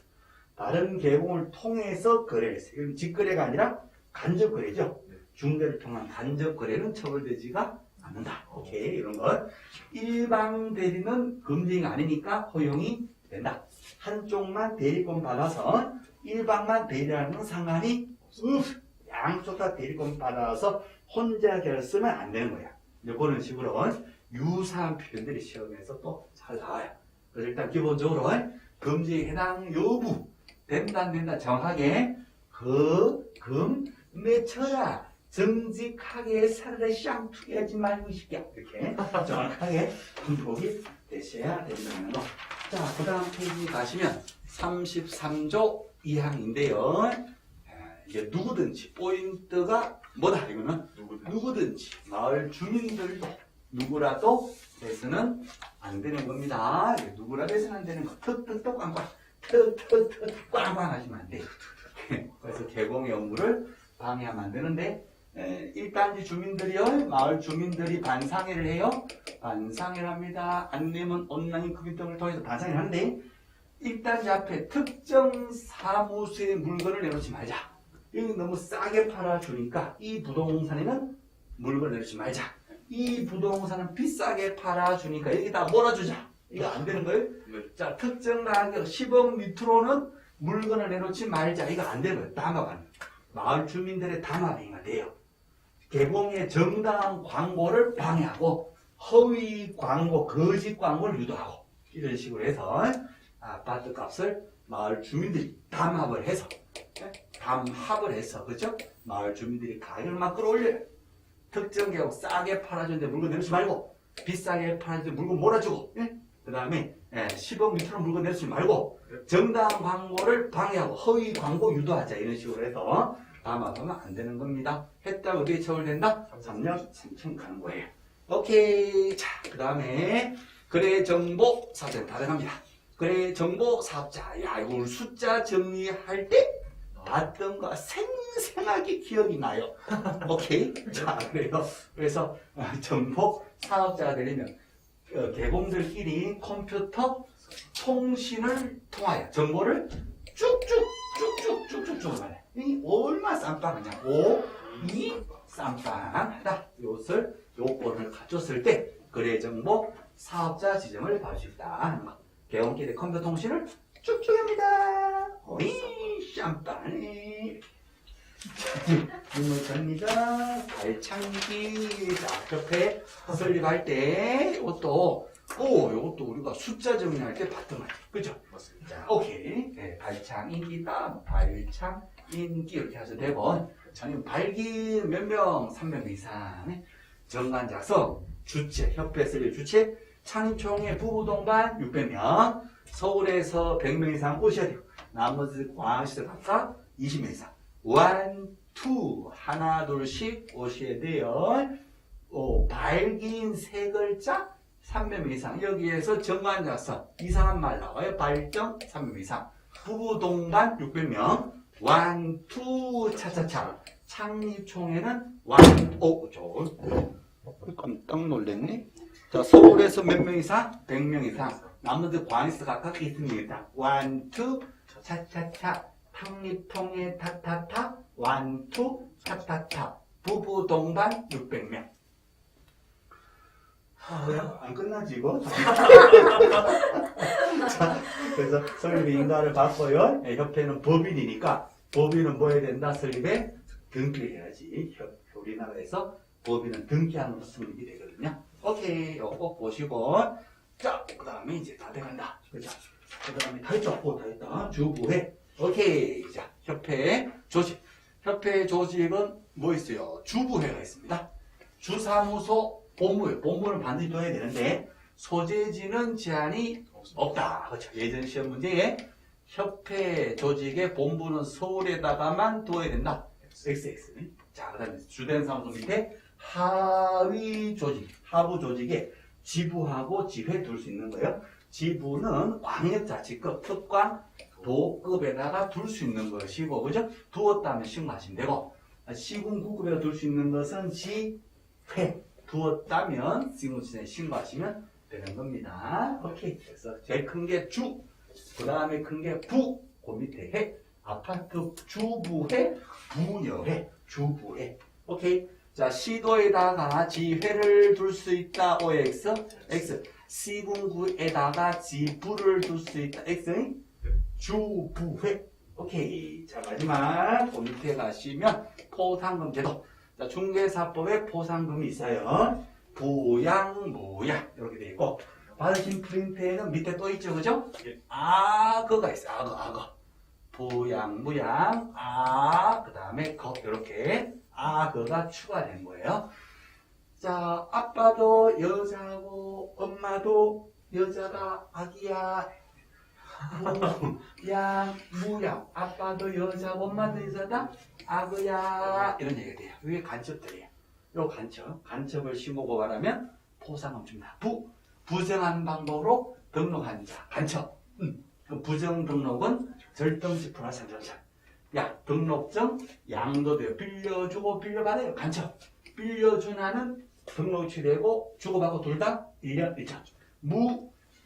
다른 계공을 통해서 거래를 했어. 이건 직거래가 아니라 간접거래죠. 중개를 통한 간접거래는 처벌되지가 않는다. 오케이. 이런 것. 일방 대리는 금지가 아니니까 허용이 된다. 한쪽만 대리권 받아서 일방만 대리하는 건 상관이 없어. 양쪽 다 대리권 받아서 혼자 결승은 안 되는 거야. 이런 식으로 유사한 표현들이 시험에서 또 잘 나와요. 그래서 일단 기본적으로 금지에 해당 여부 된다 안 된다 정확하게 매쳐라. 정직하게 살아라. 쌍투기하지 말고 이 새끼야. 이렇게 정확하게 분석이 되셔야 된다는 거. 자, 그 다음 페이지 가시면 33조 2항인데요. 이게 누구든지 포인트가 뭐다? 이거는 누구든지 마을 주민들도 누구라도 돼서는 안 되는 겁니다. 누구라 돼서는 안 되는 거. 턱턱턱 꽝꽝 턱턱턱 꽝꽝 하시면 안 돼요. 그래서 개공의 업무를 방해하면 안 되는데, 1단지 주민들이요, 마을 주민들이 반상회를 해요. 반상회를 합니다. 안 내면 온라인 커뮤니티 등을 통해서 반상회를 하는데, 일단 이 앞에 특정 사무소에 물건을 내놓지 말자. 이거 너무 싸게 팔아주니까 이 부동산에는 물건을 내놓지 말자. 이 부동산은 비싸게 팔아주니까 여기다 몰아주자. 이거 안 되는 거예요? 네. 자, 특정 가격 10억 밑으로는 물건을 내놓지 말자. 이거 안 되는 거예요. 담합은. 마을 주민들의 담합이가 돼요. 개공의 정당한 광고를 방해하고 허위 광고, 거짓 광고를 유도하고 이런 식으로 해서 아파트 값을 마을 주민들이 담합을 해서 그죠? 마을 주민들이 가격을 막 끌어올려요. 특정 가격 싸게 팔아주는데 물건 내놓지 말고 비싸게 팔아주는데 물건 몰아주고 그 다음에 10억 밑으로 물건 내놓지 말고 정당한 광고를 방해하고 허위 광고 유도하자 이런 식으로 해서 담합하면 안 되는 겁니다. 했다가 어디에 처벌된다? 3년 3천 가는 거예요. 오케이. 자, 그 다음에 거래정보 사업자 다 들어갑니다. 거래정보 사업자. 야, 이걸 숫자 정리할 때 봤던 거 생생하게 기억이 나요. 오케이. 자, 그래서 정보 사업자가 되려면 개공들끼리 컴퓨터 통신을 통하여 정보를 쭉쭉 말해. 이 얼마 쌈빵하냐? 5, 2, 쌈빵하다. 요건을 갖췄을 때 거래정보 사업자 지정을 받을 수 있다 하는 거. 개공끼리 컴퓨터 통신을 쭉쭉 합니다. 오이 쌈빵이 눈물입니다. 발창기. 자, 옆에 설립할 때 이것도 우리가 숫자 정리할 때 봤던 거예요. 그죠? 맞습니다. 자, 오케이. 네, 발창인기다. 발창인기 이렇게 하셔도 되고, 저는 발기 몇 명, 3명 이상, 정관 작성, 주체, 협회 설립 주체, 창립총회 부부동반 600명, 서울에서 100명 이상 오셔야 돼요. 나머지 광시대 각각 20명 이상. 1, 2, 하나, 둘씩 오셔야 돼요. 발기인 세 글자, 300명 이상. 여기에서 정관 작성, 이상한 말 나와요. 발정 300명 이상. 부부 동반 600명. 1, 2, 차차차. 창립총회는 1, 깜짝 놀랐네. 자, 서울에서 몇 명 이상? 100명 이상. 나머지 광에서 각각 20명 이상. 1, 2, 차차차. 창립총회 타타타. 1, 2, 차차차. 부부 동반 600명. 왜? 안 끝나지, 이거? 자, 그래서 설립의 인가를 받고요. 협회는 법인이니까, 법인은 뭐 해야 된다? 설립에 등기해야지. 우리나라에서 법인은 등기하는 거 설립이 되거든요. 오케이, 요거 꼭 보시고. 자, 그 다음에 이제 다 돼간다. 그죠? 그 다음에 다 했죠? 다 했다. 주부회. 오케이. 자, 협회 조직. 협회 조직은 뭐 있어요? 주부회가 있습니다. 주사무소 본부요. 본부는 반드시 둬야 되는데 소재지는 제한이 없다. 그렇죠. 예전 시험 문제에 협회 조직의 본부는 서울에다가만 둬야 된다. XX. 자, 그다음에 주된 사무소 밑에 하위 조직, 하부 조직에 지부하고 지회 둘 수 있는 거예요. 지부는 광역자치급, 특광, 도급에다가 둘 수 있는 것이고, 그죠? 두었다면 신고하시면 되고, 시군 9급에다 둘 수 있는 것은 지회. 두었다면 지금부터 신고하시면 되는 겁니다. 오케이. 그래서 제일 큰 게 주, 그 다음에 큰 게 부, 그 밑에 해, 아파트 주부회, 부녀회, 주부회. 오케이. 자, 시도에다가 지회를 둘 수 있다. OX, X. 시군구에다가 지부를 둘 수 있다. X. 주부회. 오케이. 자, 마지막 그 밑에 가시면 포상금 제도. 자, 중개사법에 포상금이 있어요. 부양, 무양 이렇게 돼 있고 받으신 프린트에는 밑에 또 있죠, 그죠? 악어가 있어요. 악어. 부양, 무양, 그 다음에 거 이렇게 악어가 추가된 거예요. 자, 아빠도 여자고 엄마도 여자다. 아기야. 부양, 무양. 아빠도 여자고 엄마도 여자다. 악어야. 이런 얘기가 돼요. 이게 간첩들이에요. 요 간첩을 신고고 말하면 포상금 줍니다. 부정한 방법으로 등록한 자, 간첩. 그 부정 등록은 절등지 불화상전자. 야, 등록증 양도돼요. 빌려주고 빌려받아요. 간첩. 빌려준 한은 등록이 되고 주고받고 둘 다 1년 1차.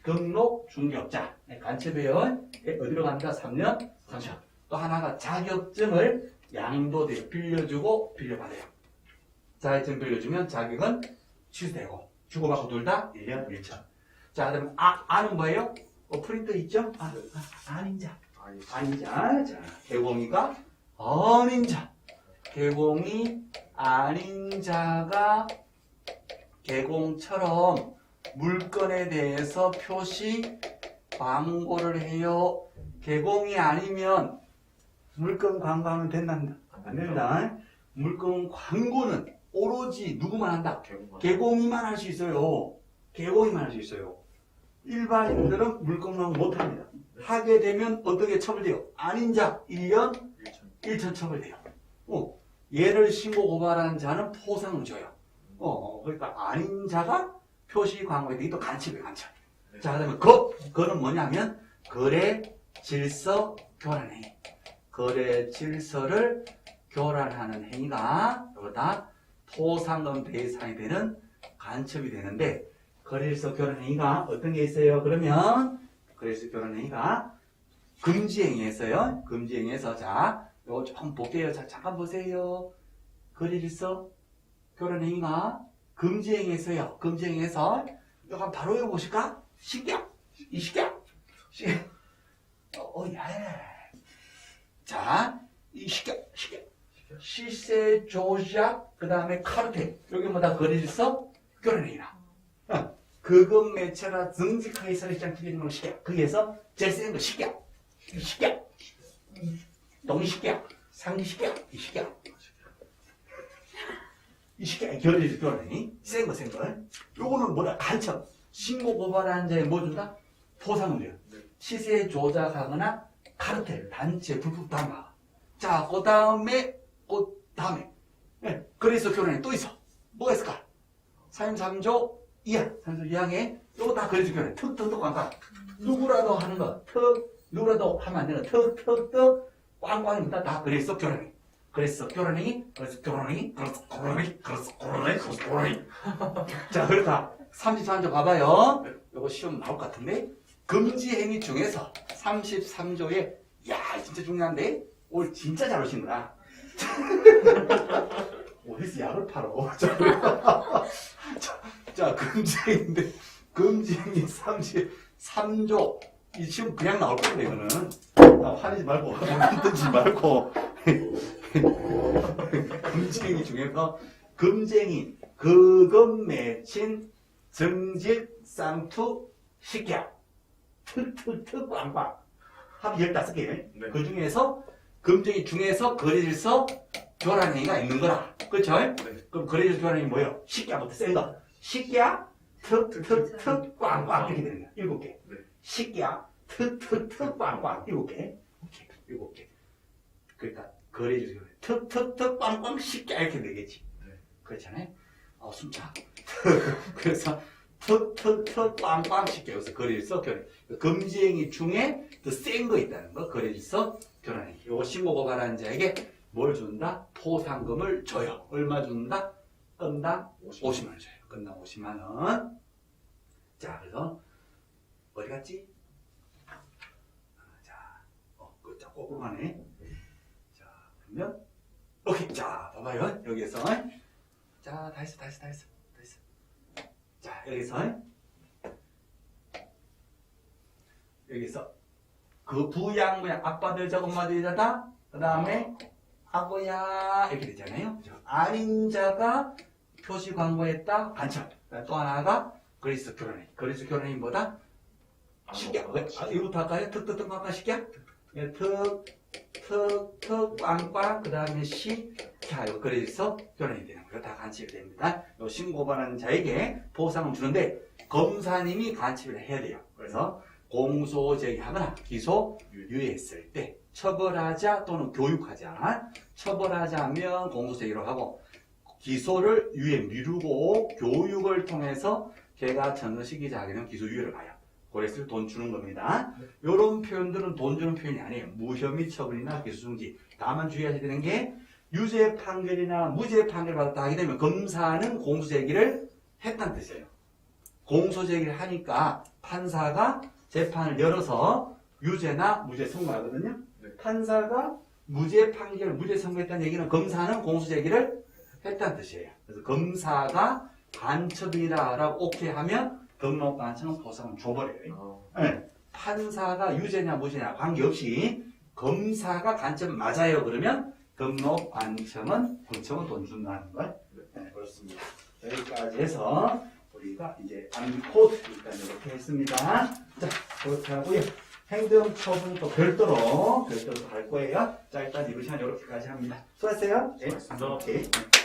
등록 중개업자. 간첩회원 어디로 갑니까? 3년 3년. 또 하나가 자격증을 양도대 빌려주고 빌려받아요. 자격증 빌려주면 자격은 취소되고 주고받고 둘 다 1년 1천. 자, 그러면 아는 뭐예요? 프린터 있죠? 아닌자. 아닌자. 자, 개공이가 아닌자. 개공이 아닌 자가 개공처럼 물건에 대해서 표시 광고를 해요. 개공이 아니면 물건 광고하면 된답니다. 안 된다. 물건 광고는 오로지 누구만 한다? 개공이만 할 수 있어요. 개공이만 할 수 있어요. 일반인들은 물건 광고 못합니다. 하게 되면 어떻게 처벌돼요? 아닌 자 1년 1천 처벌돼요. 얘를 신고 고발한 자는 포상을 줘요. 그러니까 아닌 자가 표시 광고에 대해 또 간첩이에요, 간첩. 자, 그다음에 그는 뭐냐면 거래 질서 교란 행위. 거래 질서를 교란하는 행위가 이거다 포상금 대상이 되는 간첩이 되는데 거래 질서 교란 행위가 어떤 게 있어요? 그러면 거래 질서 교란 행위가 금지 행위에서요. 금지 행위에서 자, 요거 좀 볼게요. 자, 잠깐 보세요. 거래 질서 교란 행위가 금지 행위에서요. 금지 행위에서 이거 한번 바로 해보실까? 시기야. 이 시기야. 예. 자, 이 시기야. 시세 조작, 그 다음에 카르텔. 여기 뭐다 거래 질서 교란 행위라. 그것 매체라 정직하게 설립장 기준으로 는 시기야. 거기에서 제일 센 거 시기야. 이 시기야. 동이 시기야. 상기 시기야. 이 시기야. 이 시기야. 거래 질서 교란 행위. 센 거. 요거는 뭐다? 간첩. 신고 고발한 자에 뭐 준다? 포상을 줘요. 시세 조작하거나 카르텔, 단체, 불법 담화. 자, 그 다음에. 그래서 교란이 또 있어. 뭐가 있을까? 33조 2항. 33조 2항에 요거 다 그래서 교란. 턱 꽝꽝. 누구라도 하는 거. 누구라도 하면 안 되는 턱 꽝꽝입니다. 다 그래서 교란이. 그래서 교란이. 자, 그러니까 33조 가봐요. 요거 시험 나올 것 같은데. 금지 행위 중에서 33조에 야, 진짜 중요한데. 오늘 진짜 잘 오신 거야. 어디서 약을 팔어? 자, 금지행인데, 금지행이 33조. 이 시험 그냥 나올 건데, 이거는. 화내지 말고, 힘든지 말고. 금지행위 중에서, 금지행위, 그것 맺힌 정질 쌍투 식야. 툭 꽝꽝. 합이 15개. 네. 그 중에서, 금지행위 중에서 거래 질서 교란 행위가 있는 거라. 그렇죠? 네. 그럼 거래 질서 교란 행위 뭐예요? 식야부터 센 거. 식야, 툭, 꽝꽝 이렇게 되는 거야. 7개. 네. 식야, 툭, 꽝꽝 7개. 오케이. 7개. 그러니까 거래 질서 툭, 꽝꽝 식야 이렇게 되겠지. 네. 그렇잖아요? 숨차. 그래서 툭, 꽝꽝 식야. 여기서 거래 질서 교란. 금지 행위 중에 더 센 거 있다는 거. 거래 질서 교란 행위. 요거 신고 고발한 자에게 뭘 준다? 포상금을 줘요. 얼마 준다? 건당 50만 원 줘요. 건당 50만 원. 자, 그래서 어디 갔지? 자, 자, 꼼꼼하네. 자, 그러면 오케이. 자, 봐봐요. 여기에서 자, 다 했어. 자, 여기서 그 부양무양 아빠들 자 엄마들 자다. 그 다음에 아고야 이렇게 되잖아요. 아닌 자가 표시 광고했다. 간첩. 또 하나가 거래소 교란행. 거래소 교란행이 뭐다? 식야. 이거부터 할까요? 턱 꽝꽝 식야. 턱 꽝꽝 그 다음에 식야. 이거 거래소 교란행이 되는 거예요. 다 간첩이 됩니다. 요 신고받는 자에게 보상을 주는데 검사님이 간첩을 해야 돼요. 그래서 공소 제기하거나 기소 유예했을 때 처벌하자 또는 교육하자. 처벌하자면 공소 제기로 하고 기소를 유예 미루고 교육을 통해서 걔가 전서시키자 하게는 기소 유예를 가요. 그래서 돈 주는 겁니다. 이런 표현들은 돈 주는 표현이 아니에요. 무혐의 처분이나 기소 중지. 다만 주의하셔야 되는 게 유죄 판결이나 무죄 판결을 받았다 하게 되면 검사는 공소 제기를 했다는 뜻이에요. 공소 제기를 하니까 판사가 재판을 열어서 유죄나 무죄 선고하거든요. 네. 판사가 무죄 판결, 무죄 선고했다는 얘기는 검사는 공소 제기를 했다는 뜻이에요. 그래서 검사가 간첩이다라고 오케이 하면 등록 간첩은 보상을 줘버려요. 네. 판사가 유죄냐 무죄냐 관계없이 검사가 간첩 맞아요 그러면 등록 간첩은 구청은 돈 준다는 걸. 네, 그렇습니다. 여기까지 해서 우리가 이제 암코드 일단 이렇게 했습니다. 자, 그렇게 하고요. 행정처분 또 별도로 할 거예요. 자, 일단 이번 시간 이렇게까지 합니다. 수고하세요. 네. 수고하셨습니다. 오케이.